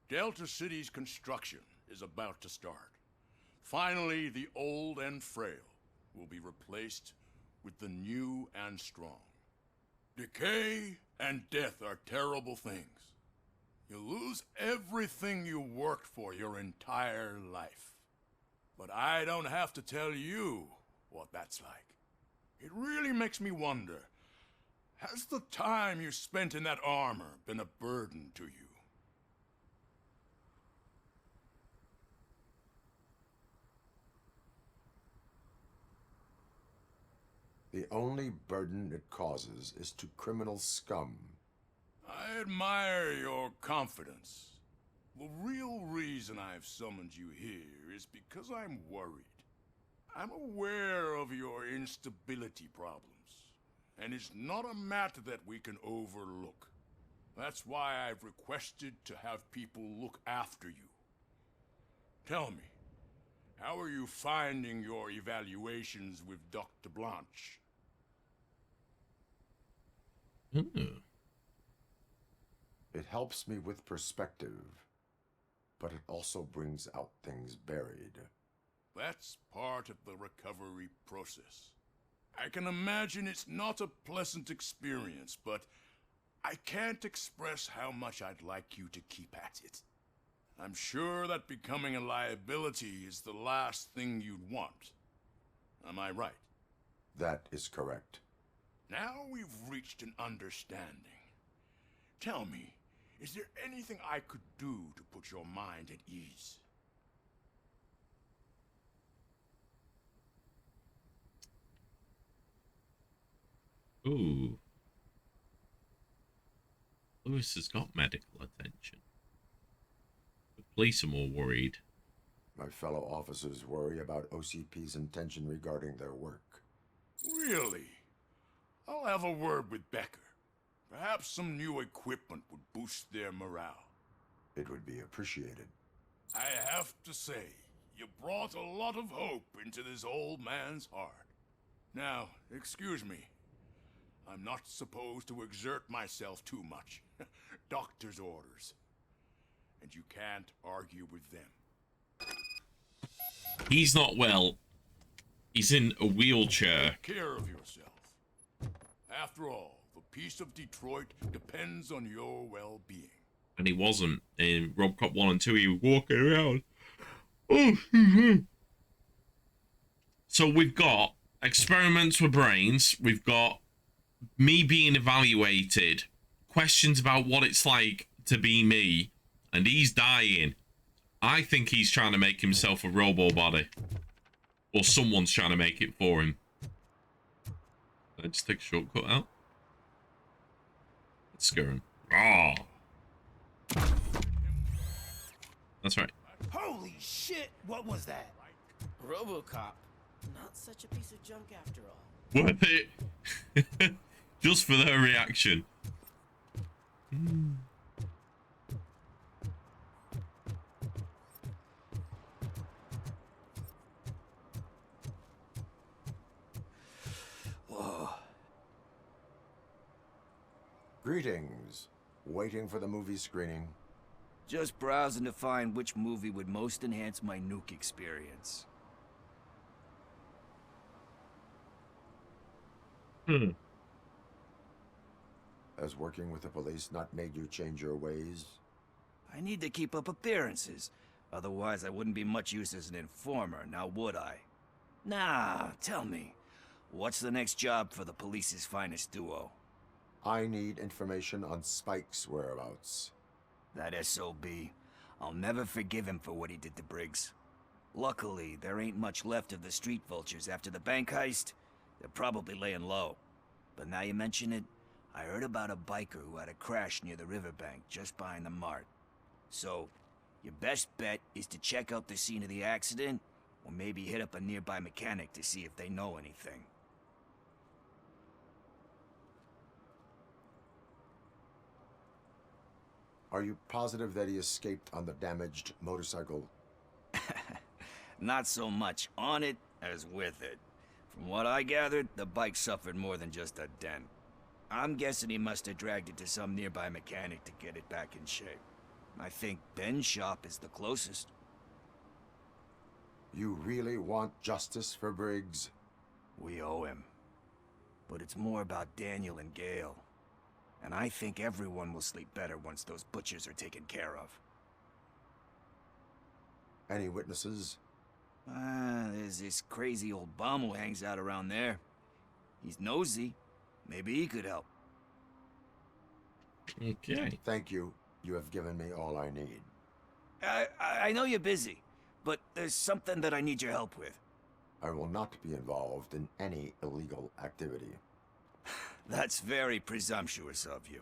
Delta City's construction is about to start. Finally, the old and frail will be replaced with the new and strong. Decay and death are terrible things. You lose everything you worked for your entire life. But I don't have to tell you what that's like. It really makes me wonder, has the time you spent in that armor been a burden to you? The only burden it causes is to criminal scum. I admire your confidence. The real reason I've summoned you here is because I'm worried. I'm aware of your instability problems, and it's not a matter that we can overlook. That's why I've requested to have people look after you. Tell me, how are you finding your evaluations with Dr. Blanche? It helps me with perspective, but it also brings out things buried. That's part of the recovery process. I can imagine it's not a pleasant experience, but I can't express how much I'd like you to keep at it. I'm sure that becoming a liability is the last thing you'd want. Am I right? That is correct. Now we've reached an understanding. Tell me, is there anything I could do to put your mind at ease? Ooh. Lewis has got medical attention. The police are more worried. My fellow officers worry about OCP's intention regarding their work. Really? I'll have a word with Becker. Perhaps some new equipment would boost their morale. It would be appreciated. I have to say, you brought a lot of hope into this old man's heart. Now, excuse me. I'm not supposed to exert myself too much. Doctor's orders. And you can't argue with them. He's not well. He's in a wheelchair. Take care of yourself. After all, the peace of Detroit depends on your well-being. And he wasn't. In RoboCop 1 and 2, he was walking around. Oh, so we've got experiments with brains. We've got me being evaluated. Questions about what it's like to be me. And he's dying. I think he's trying to make himself a robo body. Or someone's trying to make it for him. Let's take a shortcut out. Let's scare him. Oh. That's right. Holy shit! What was that? RoboCop. Not such a piece of junk after all. Worth it. Just for their reaction. Whoa. Greetings. Waiting for the movie screening. Just browsing to find which movie would most enhance my nuke experience. Has working with the police not made you change your ways? I need to keep up appearances. Otherwise, I wouldn't be much use as an informer, now would I? Nah, tell me. What's the next job for the police's finest duo? I need information on Spike's whereabouts. That SOB. I'll never forgive him for what he did to Briggs. Luckily, there ain't much left of the street vultures after the bank heist. They're probably laying low. But now you mention it, I heard about a biker who had a crash near the riverbank just behind the mart. So, your best bet is to check out the scene of the accident, or maybe hit up a nearby mechanic to see if they know anything. Are you positive that he escaped on the damaged motorcycle? Not so much on it as with it. From what I gathered, the bike suffered more than just a dent. I'm guessing he must have dragged it to some nearby mechanic to get it back in shape. I think Ben's shop is the closest. You really want justice for Briggs? We owe him. But it's more about Daniel and Gale. And I think everyone will sleep better once those butchers are taken care of. Any witnesses? There's this crazy old bum who hangs out around there. He's nosy. Maybe he could help. Okay. Thank you. You have given me all I need. I know you're busy, but there's something that I need your help with. I will not be involved in any illegal activity. That's very presumptuous of you.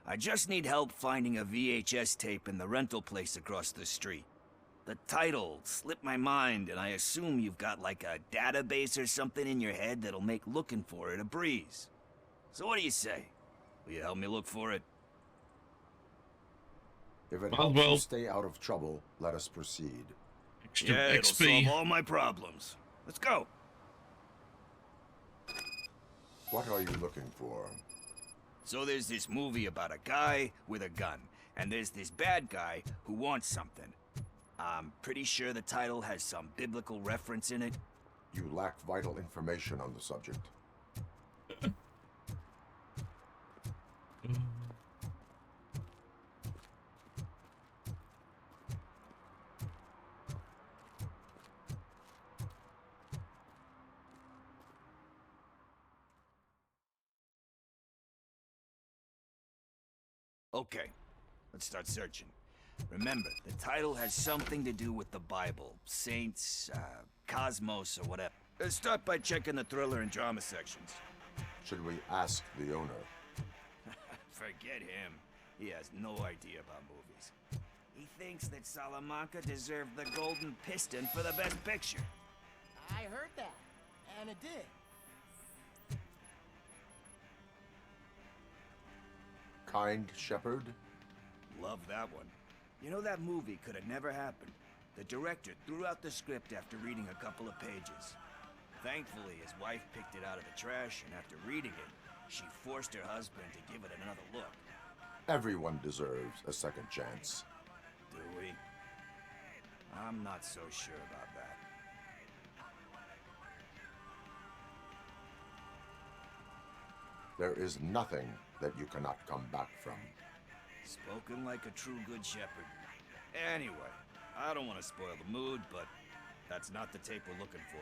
I just need help finding a VHS tape in the rental place across the street. The title slipped my mind, and I assume you've got like a database or something in your head that'll make looking for it a breeze. So what do you say? Will you help me look for it? If it helps you stay out of trouble, let us proceed. Yeah, it'll solve all my problems. Let's go. What are you looking for? So there's this movie about a guy with a gun, and there's this bad guy who wants something. I'm pretty sure the title has some biblical reference in it. You lack vital information on the subject. Okay, let's start searching. Remember, the title has something to do with the Bible, saints, cosmos, or whatever. Let's start by checking the thriller and drama sections. Should we ask the owner? Forget him. He has no idea about movies. He thinks that Salamanca deserved the Golden Piston for the Best Picture. I heard that, and it did. Kind Shepherd? Love that one. You know, that movie could have never happened. The director threw out the script after reading a couple of pages. Thankfully, his wife picked it out of the trash, and after reading it, she forced her husband to give it another look. Everyone deserves a second chance. Do we? I'm not so sure about that. There is nothing that you cannot come back from. Spoken like a true good shepherd. Anyway, I don't want to spoil the mood, but that's not the tape we're looking for.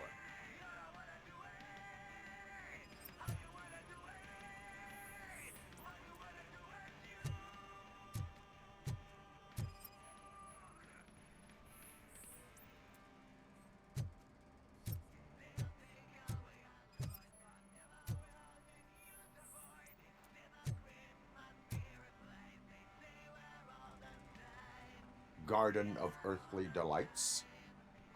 Garden of Earthly Delights.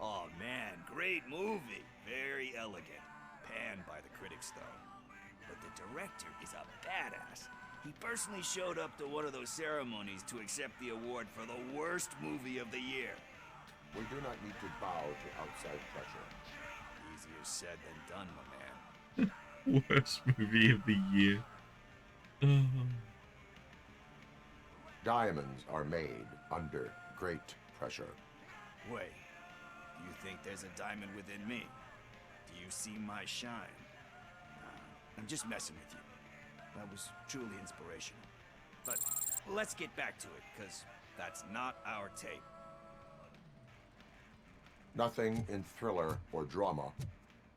Oh man, great movie. Very elegant. Panned by the critics though. But the director is a badass. He personally showed up to one of those ceremonies to accept the award for the worst movie of the year. We do not need to bow to outside pressure. Easier said than done, my man. Worst movie of the year. Diamonds are made under great pressure. Wait, do you think there's a diamond within me? Do you see my shine? I'm just messing with you. That was truly inspirational. But let's get back to it, because that's not our tape. Nothing in thriller or drama.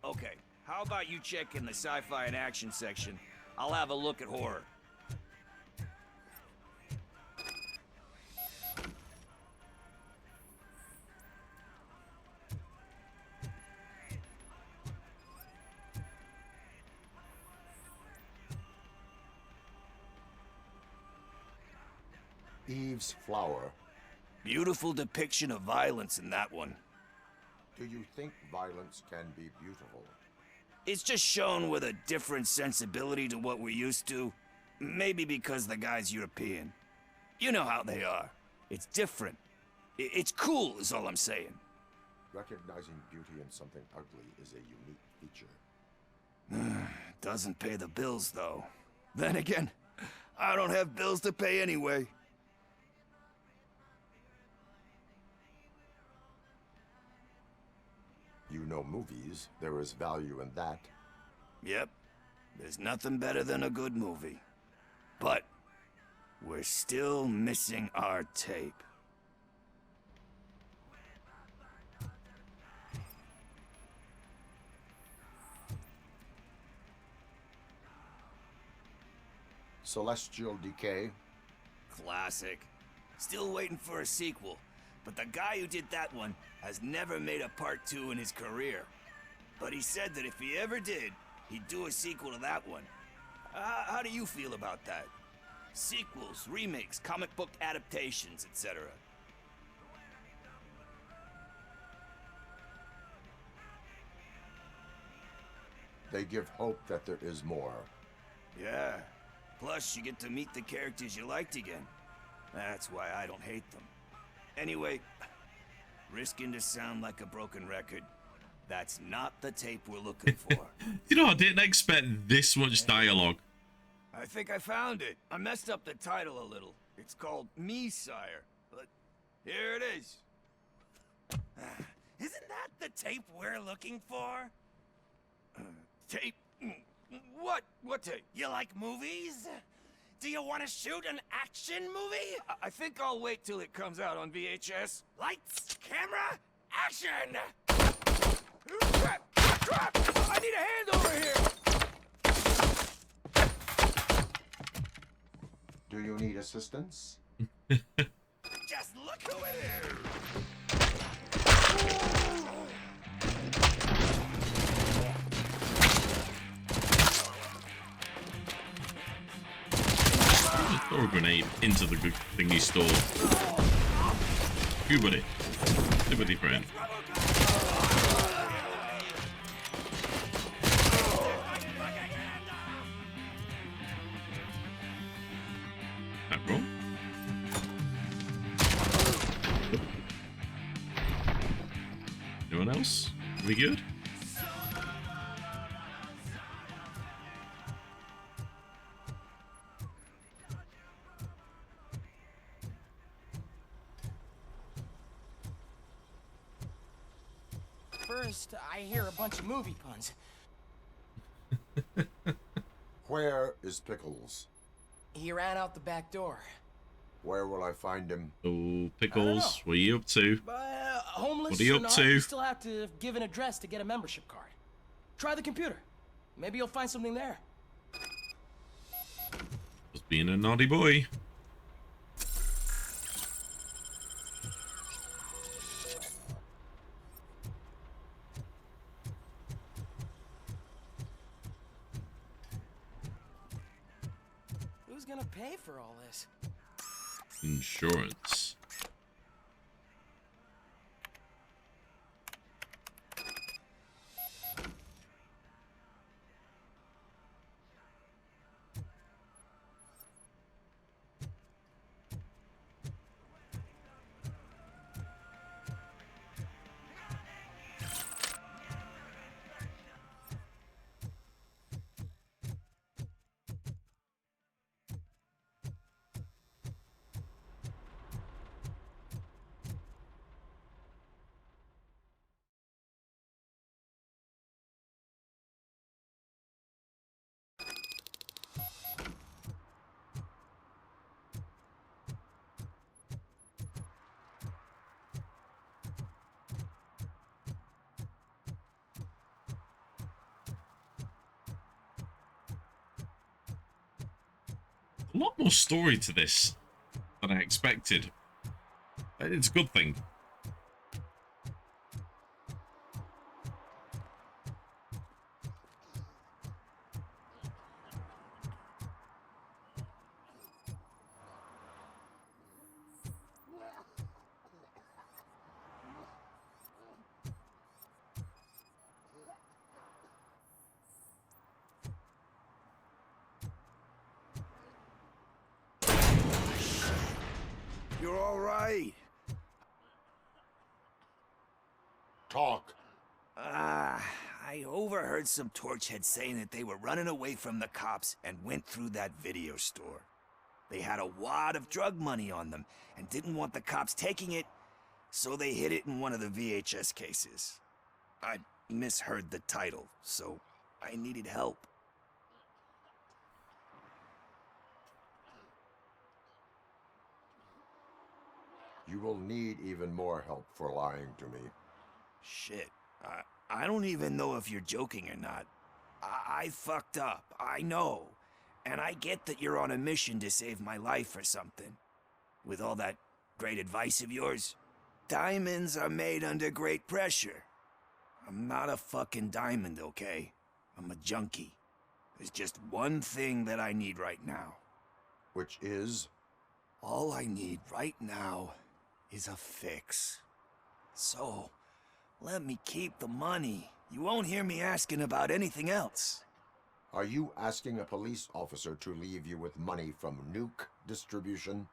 Okay, how about you check in the sci-fi and action section? I'll have a look at horror. Eve's Flower. Beautiful depiction of violence in that one. Do you think violence can be beautiful? It's just shown with a different sensibility to what we're used to. Maybe because the guy's European. You know how they are. It's different. It's cool is all I'm saying. Recognizing beauty in something ugly is a unique feature. Doesn't pay the bills, though. Then again, I don't have bills to pay anyway. You know movies. There is value in that. Yep. There's nothing better than a good movie. But we're still missing our tape. Celestial Decay. Classic. Still waiting for a sequel. But the guy who did that one has never made a part 2 in his career. But he said that if he ever did, he'd do a sequel to that one. How do you feel about that? Sequels, remakes, comic book adaptations, etc. They give hope that there is more. Yeah. Plus, you get to meet the characters you liked again. That's why I don't hate them. Anyway, risking to sound like a broken record, that's not the tape we're looking for. You know, I didn't expect this much dialogue. I think I found it. I messed up the title a little. It's called Me, Sire. But here it is. Isn't that the tape we're looking for? Tape? What? What tape? You like movies? Do you want to shoot an action movie? I think I'll wait till it comes out on VHS. Lights, camera, action! Crap! I need a hand over here! Do you need assistance? Just look who it is! Just throw a grenade into the thing he stole. Goobity. Liberty friend. Bro. Anyone else? Are we good? First, I hear a bunch of movie puns. Where is Pickles? He ran out the back door. Where will I find him? Oh, Pickles, what are you up to? Homeless What are you or up not, to? you still have to give an address to get a membership card. Try the computer. Maybe you'll find something there. Just being a naughty boy. Who's gonna pay for all this? Insurance. A lot more story to this than I expected. It's a good thing. You're all right. Talk. I overheard some torchheads saying that they were running away from the cops and went through that video store. They had a wad of drug money on them and didn't want the cops taking it, so they hid it in one of the VHS cases. I misheard the title, so I needed help. You will need even more help for lying to me. Shit. I don't even know if you're joking or not. I fucked up, I know. And I get that you're on a mission to save my life or something. With all that great advice of yours, diamonds are made under great pressure. I'm not a fucking diamond, okay? I'm a junkie. There's just one thing that I need right now. Which is? All I need right now is a fix. So, let me keep the money. You won't hear me asking about anything else. Are you asking a police officer to leave you with money from nuke distribution?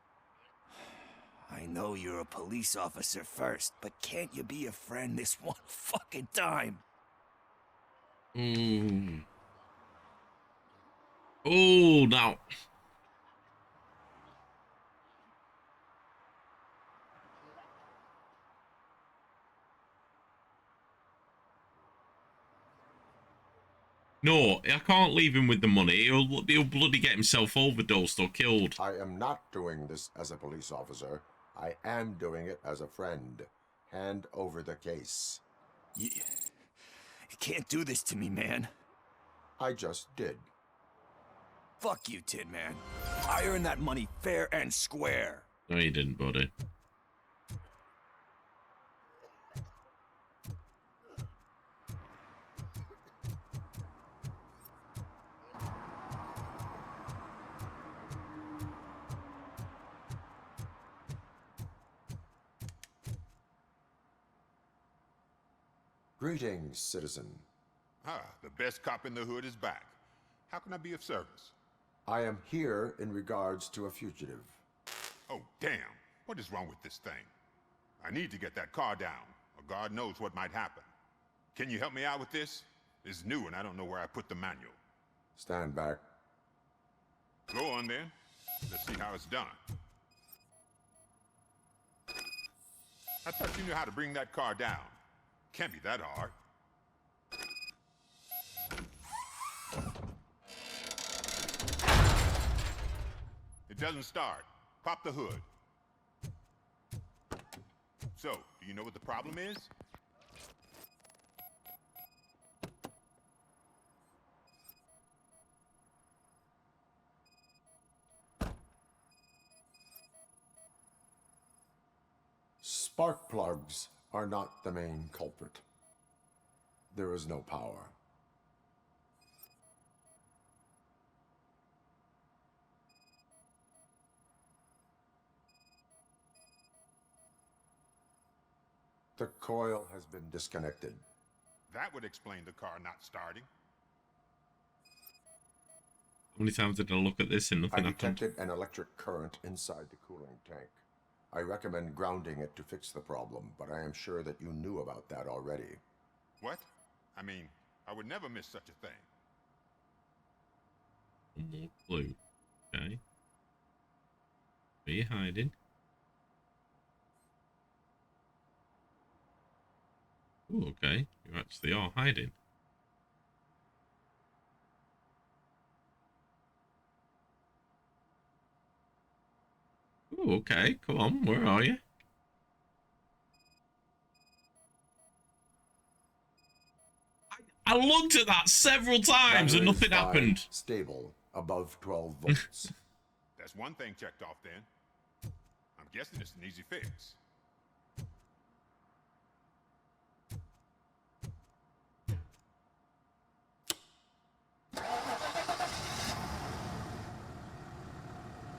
I know you're a police officer first, but can't you be a friend this one fucking time? Oh, now. No, I can't leave him with the money. He'll bloody get himself overdosed or killed. I am not doing this as a police officer. I am doing it as a friend. Hand over the case. You can't do this to me, man. I just did. Fuck you, Tin Man. I earned that money fair and square. No, you didn't, buddy. Greetings, citizen. The best cop in the hood is back. How can I be of service? I am here in regards to a fugitive. Oh, damn. What is wrong with this thing? I need to get that car down, or God knows what might happen. Can you help me out with this? It's new and I don't know where I put the manual. Stand back. Go on then. Let's see how it's done. I thought you knew how to bring that car down. Can't be that hard. doesn't start. Pop the hood. So, do you know what the problem is? Spark plugs are not the main culprit. There is no power. The coil has been disconnected. That would explain the car not starting. How many times did I look at this and I nothing happened? detected an electric current inside the cooling tank. I recommend grounding it to fix the problem, but I am sure that you knew about that already. What? I mean, I would never miss such a thing. More clue. Okay. Where are you hiding? Oh, okay. You actually are hiding. Oh, okay. Come on. Where are you? I looked at that several times and Batteries nothing 5, happened. Stable, above 12 volts. That's one thing checked off then. I'm guessing it's an easy fix.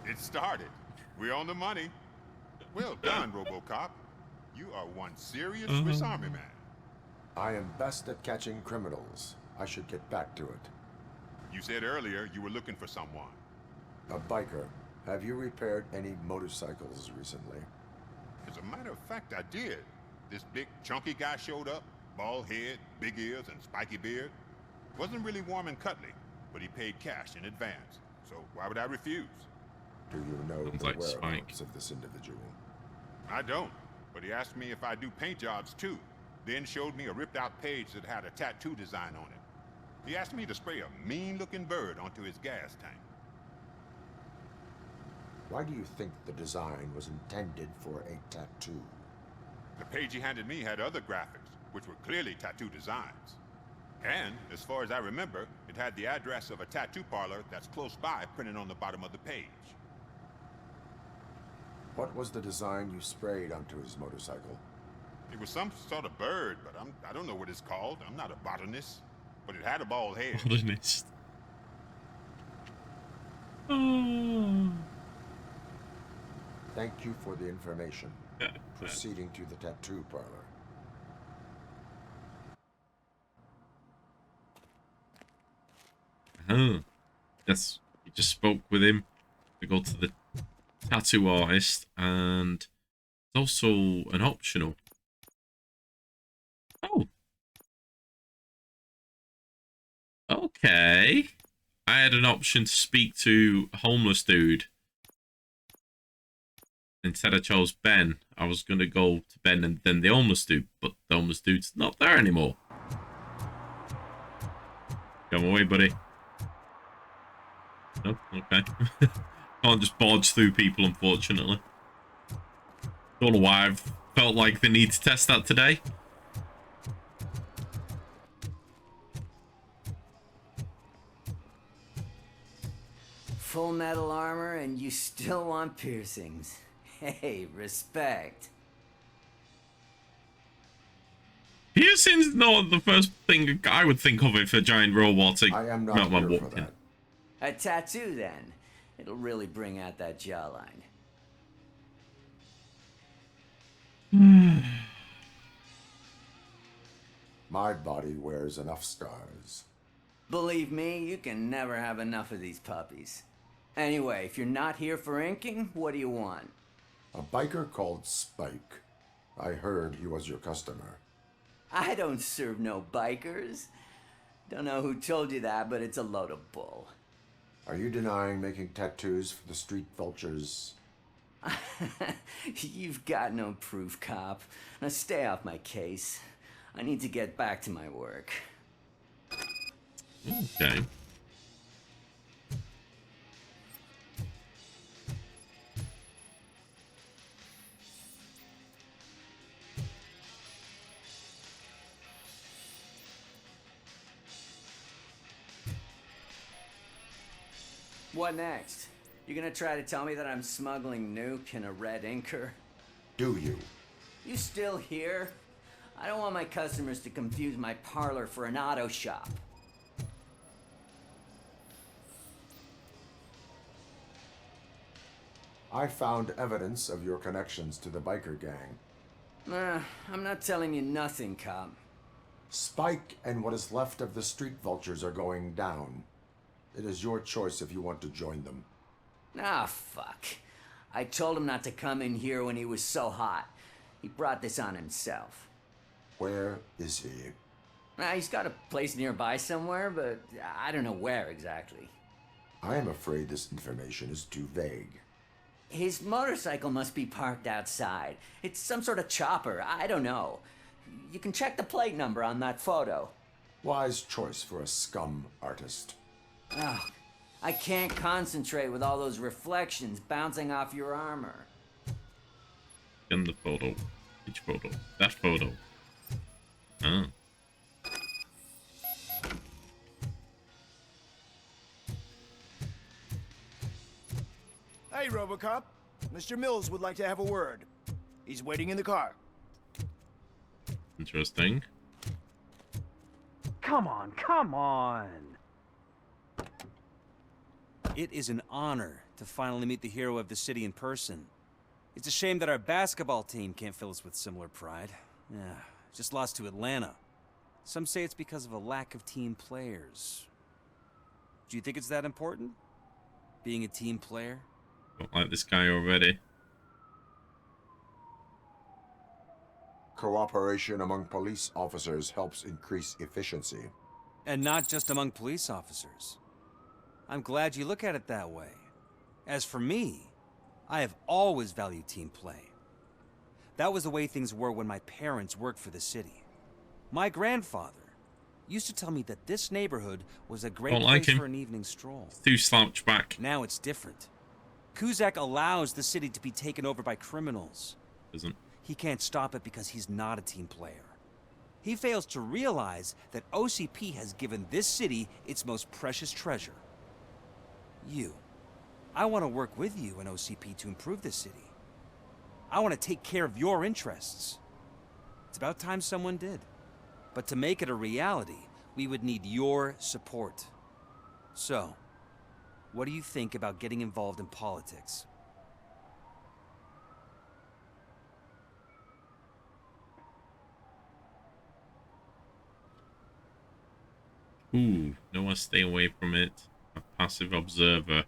It started. We're on the money. Well done, RoboCop. You are one serious Swiss Army man. I am best at catching criminals. I should get back to it. You said earlier you were looking for someone. A biker. Have you repaired any motorcycles recently? As a matter of fact, I did. This big, chunky guy showed up. Bald head, big ears, and spiky beard. Wasn't really warm and cuddly, but he paid cash in advance. So why would I refuse? Do you know Sounds the like whereabouts Spike. of this individual? I don't, but he asked me if I do paint jobs too. Then showed me a ripped out page that had a tattoo design on it. He asked me to spray a mean looking bird onto his gas tank. Why do you think the design was intended for a tattoo? The page he handed me had other graphics, which were clearly tattoo designs. And, as far as I remember, it had the address of a tattoo parlor that's close by printed on the bottom of the page. What was the design you sprayed onto his motorcycle? It was some sort of bird, but I don't know what it's called. I'm not a botanist. But it had a bald head. Botanist. Oh. Thank you for the information. Proceeding to the tattoo parlor. Yes, you just spoke with him. We go to the tattoo artist, and it's also an optional. Oh. Okay. I had an option to speak to a homeless dude. Instead I chose Ben. I was going to go to Ben and then the homeless dude, but the homeless dude's not there anymore. Come away, buddy. No? Okay. Can't just barge through people, unfortunately. Don't know why I've felt like the need to test that today. Full metal armor and you still want piercings. Hey, respect. Piercing's not the first thing I would think of if a giant robotic I am not Meltman here for walked in. that. A tattoo, then. It'll really bring out that jawline. My body wears enough scars. Believe me, you can never have enough of these puppies. Anyway, if you're not here for inking, what do you want? A biker called Spike. I heard he was your customer. I don't serve no bikers. Don't know who told you that, but it's a load of bull. Are you denying making tattoos for the street vultures? You've got no proof, cop. Now stay off my case. I need to get back to my work. Okay. What next? You gonna try to tell me that I'm smuggling nuke in a red inker? Do you? You still here? I don't want my customers to confuse my parlor for an auto shop. I found evidence of your connections to the biker gang. I'm not telling you nothing, cop. Spike and what is left of the street vultures are going down. It is your choice if you want to join them. Ah, fuck. I told him not to come in here when he was so hot. He brought this on himself. Where is he? He's got a place nearby somewhere, but I don't know where exactly. I am afraid this information is too vague. His motorcycle must be parked outside. It's some sort of chopper. I don't know. You can check the plate number on that photo. Wise choice for a scum artist. Oh, I can't concentrate with all those reflections bouncing off your armor. In the photo. Which photo? That photo. Oh. Hey, RoboCop. Mr. Mills would like to have a word. He's waiting in the car. Interesting. Come on, come on! It is an honor to finally meet the hero of the city in person. It's a shame that our basketball team can't fill us with similar pride. Yeah, just lost to Atlanta. Some say it's because of a lack of team players. Do you think it's that important? Being a team player? Don't like this guy already. Cooperation among police officers helps increase efficiency. And not just among police officers. I'm glad you look at it that way. As for me, I have always valued team play. That was the way things were when my parents worked for the city. My grandfather used to tell me that this neighborhood was a great place for an evening stroll. Too slouch back. Now it's different. Kuzak allows the city to be taken over by criminals. Isn't. He can't stop it because he's not a team player. He fails to realize that OCP has given this city its most precious treasure. You. I want to work with you and OCP to improve this city. I want to take care of your interests. It's about time someone did. But to make it a reality, we would need your support. So, what do you think about getting involved in politics? Ooh, no one stay away from it. A passive observer.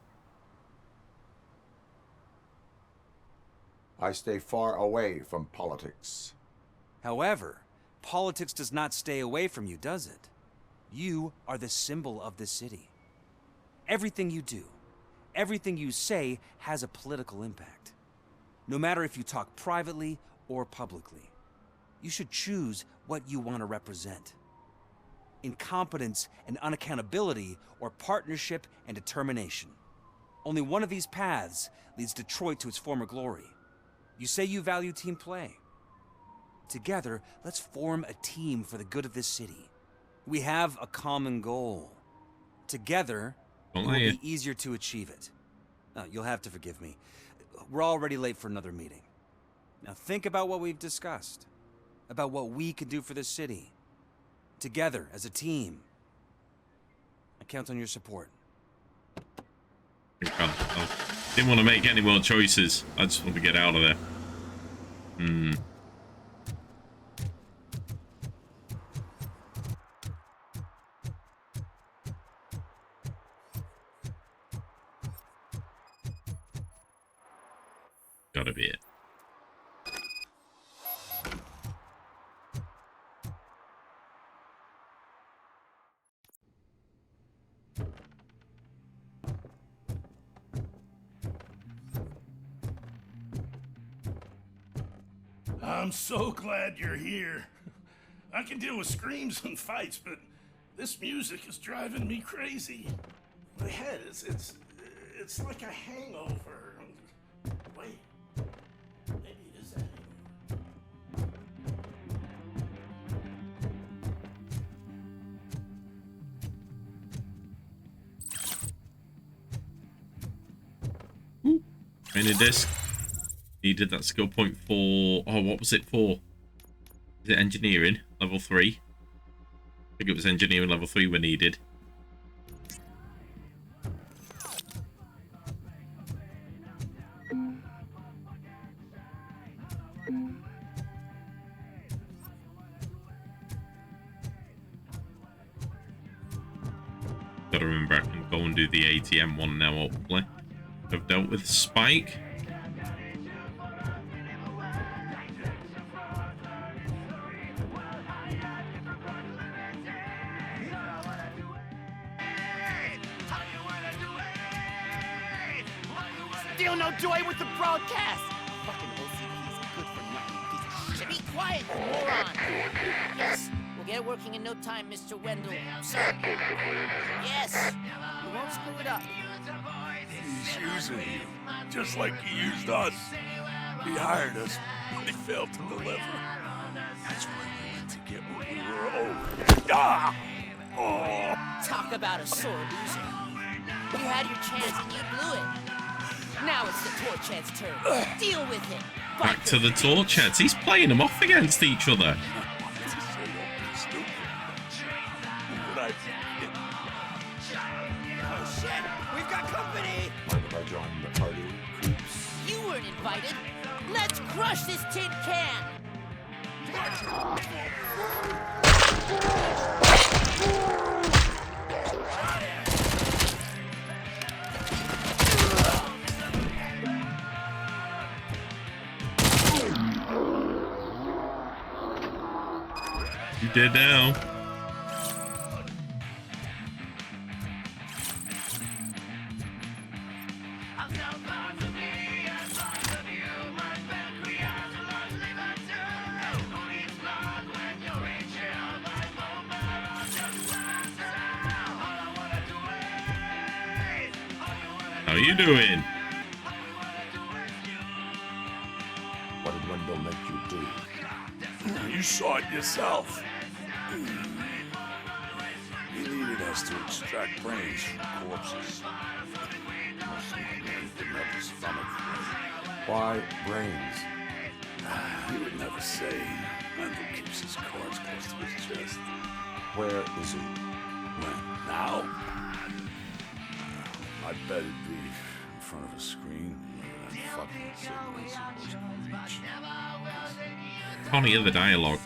I stay far away from politics. However, politics does not stay away from you, does it? You are the symbol of the city. Everything you do, everything you say has a political impact. No matter if you talk privately or publicly. You should choose what you want to represent. Incompetence and unaccountability, or partnership and determination. Only one of these paths leads Detroit to its former glory. You say you value team play. Together, let's form a team for the good of this city. We have a common goal. Together, it will be easier to achieve it. You'll have to forgive me. We're already late for another meeting. Now think about what we've discussed. About what we can do for this city. Together, as a team. I count on your support. I didn't want to make any more choices. I just want to get out of there. Gotta be it. I'm so glad you're here. I can deal with screams and fights, but this music is driving me crazy. My head, it's like a hangover. Wait, maybe it is a hangover. Training disc. Needed that skill point for... Oh, what was it for? Is it engineering? Level 3? I think it was engineering level 3 we needed. Gotta remember I can go and do the ATM one now, hopefully. I've dealt with Spike. Still no joy with the broadcast! Fucking OCP's a good for nothing piece of shit. Be quiet, you moron! Yes, we'll get it working in no time, Mr. Wendell. Sir. Yes, we won't screw it up. He's using you, just like he used us. He hired us, but he failed to deliver. That's why we went to get what we were owed. Ah! Oh! Talk about a sore loser. You had your chance and you blew it. Now it's the Torch Head's turn. Deal with it. Back to the Torch Heads. He's playing them off against each other. Oh shit! We've got company! Mind if I join the party, creeps? You weren't invited. Let's crush this tin can! You dead now. How you doing? What did Wendell make you do? You saw it yourself. He needed us to extract brains from corpses. He didn't have the stomach for it. Why brains? He would never say. Wendell keeps his cards close to his chest. Where is he? When? Now? I bet it'd be in front of a screen. That fucking signal's supposed to reach. Can't hear the dialogue.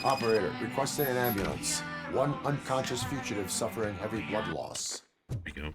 Operator, requesting an ambulance. One unconscious fugitive suffering heavy blood loss. There we go.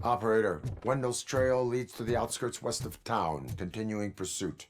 Operator, Wendell's trail leads to the outskirts west of town. Continuing pursuit.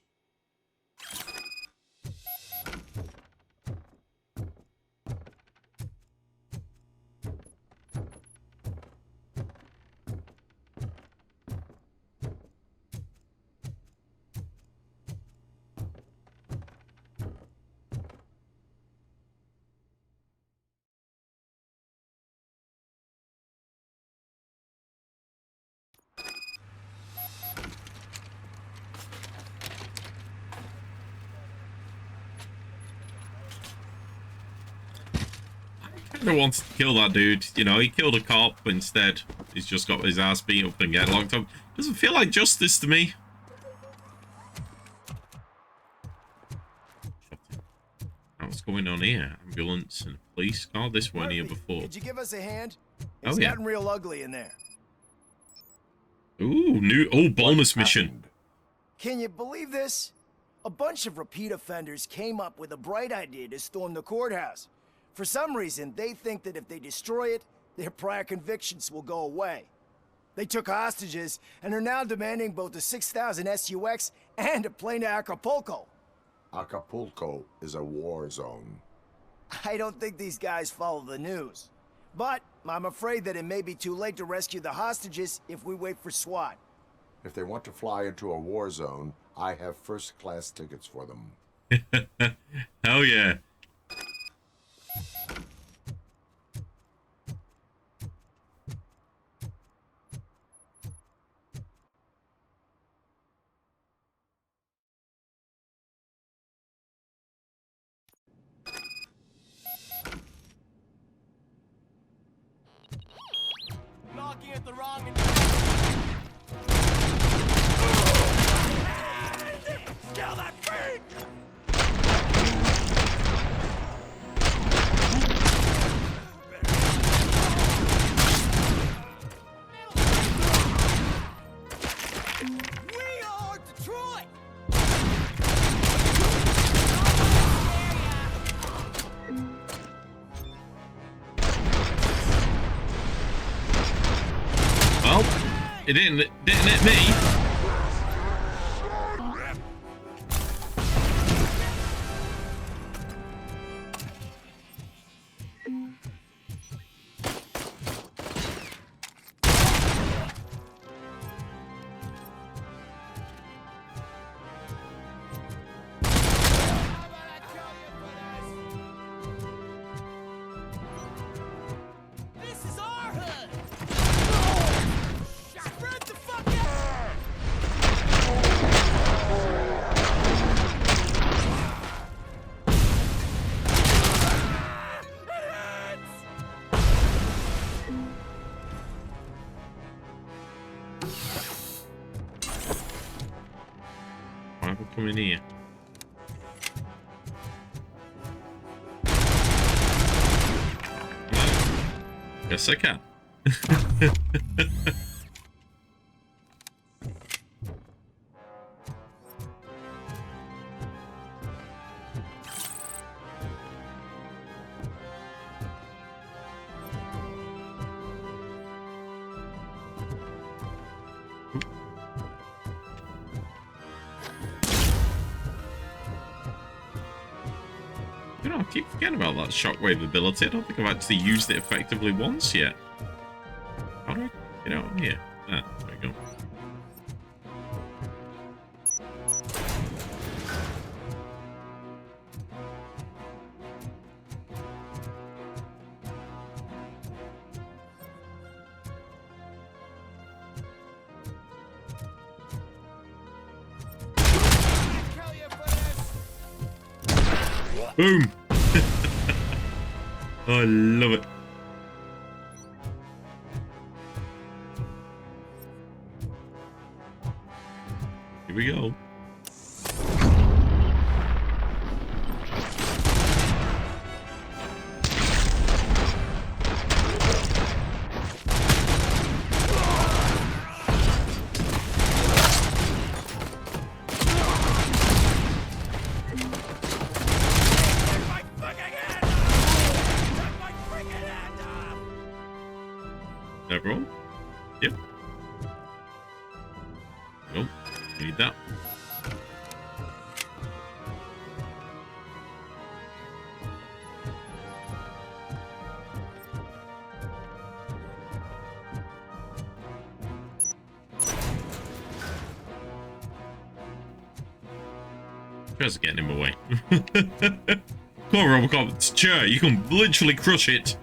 Kinda wants to kill that dude. You know, he killed a cop, but instead he's just got his ass beat up and get locked up. Doesn't feel like justice to me. What's going on here? Ambulance and police car. This weren't here before. Could you give us a hand? It's Oh yeah. gotten real ugly in there. Ooh, new bonus mission. Can you believe this? A bunch of repeat offenders came up with a bright idea to storm the courthouse. For some reason, they think that if they destroy it, their prior convictions will go away. They took hostages and are now demanding both a 6,000 SUX and a plane to Acapulco. Acapulco is a war zone. I don't think these guys follow the news. But I'm afraid that it may be too late to rescue the hostages if we wait for SWAT. If they want to fly into a war zone, I have first-class tickets for them. Hell yeah. Knocking at the wrong Kill that freak! We are Detroit! Well, it didn't hit me. This is our hood! Spread the fuck out! It hurts! Why am I coming here? Yes, I can. You know, I keep forgetting about that shockwave ability. I don't think I've actually used it effectively once yet. How do I get out of here? Ah, there we go. Boom! Oh, I love it. Here we go. Everyone? Yep. Nope. Need that. Just getting him away. Come on, RoboCop. It's a chair. You can literally crush it.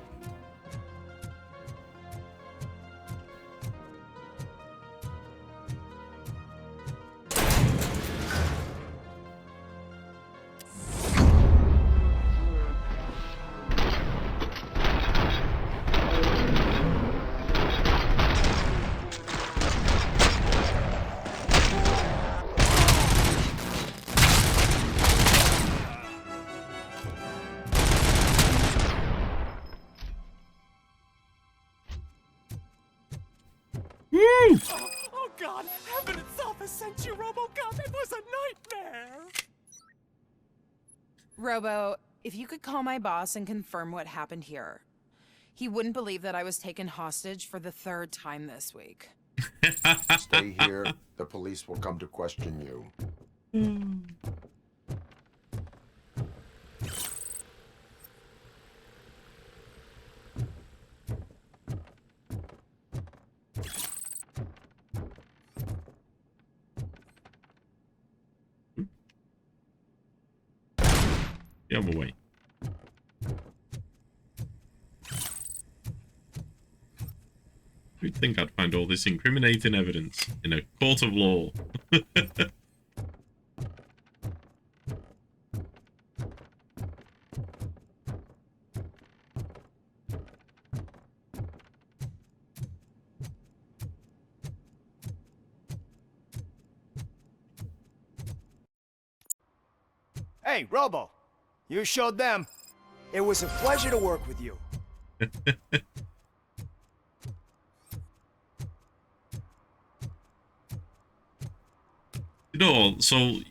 Oh God, heaven itself has sent you, RoboCop. It was a nightmare. Robo, if you could call my boss and confirm what happened here. He wouldn't believe that I was taken hostage for the 3rd time this week. Stay here. The police will come to question you. The other way. You'd think I'd find all this incriminating evidence in a court of law. Hey, Robo, you showed them. It was a pleasure to work with you. You know, so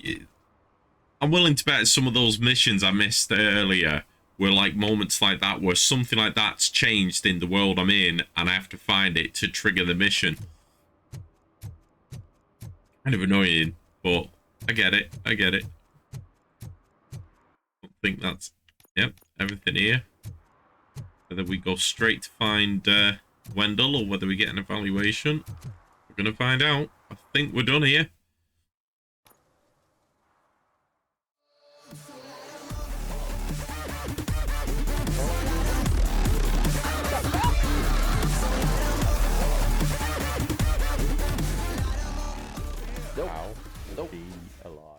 I'm willing to bet some of those missions I missed earlier were like moments like that where something like that's changed in the world I'm in and I have to find it to trigger the mission. Kind of annoying, but I get it. I get it. I think that's, yep, everything here. Whether we go straight to find Wendell or whether we get an evaluation, we're going to find out. I think we're done here. Nope. Be alive.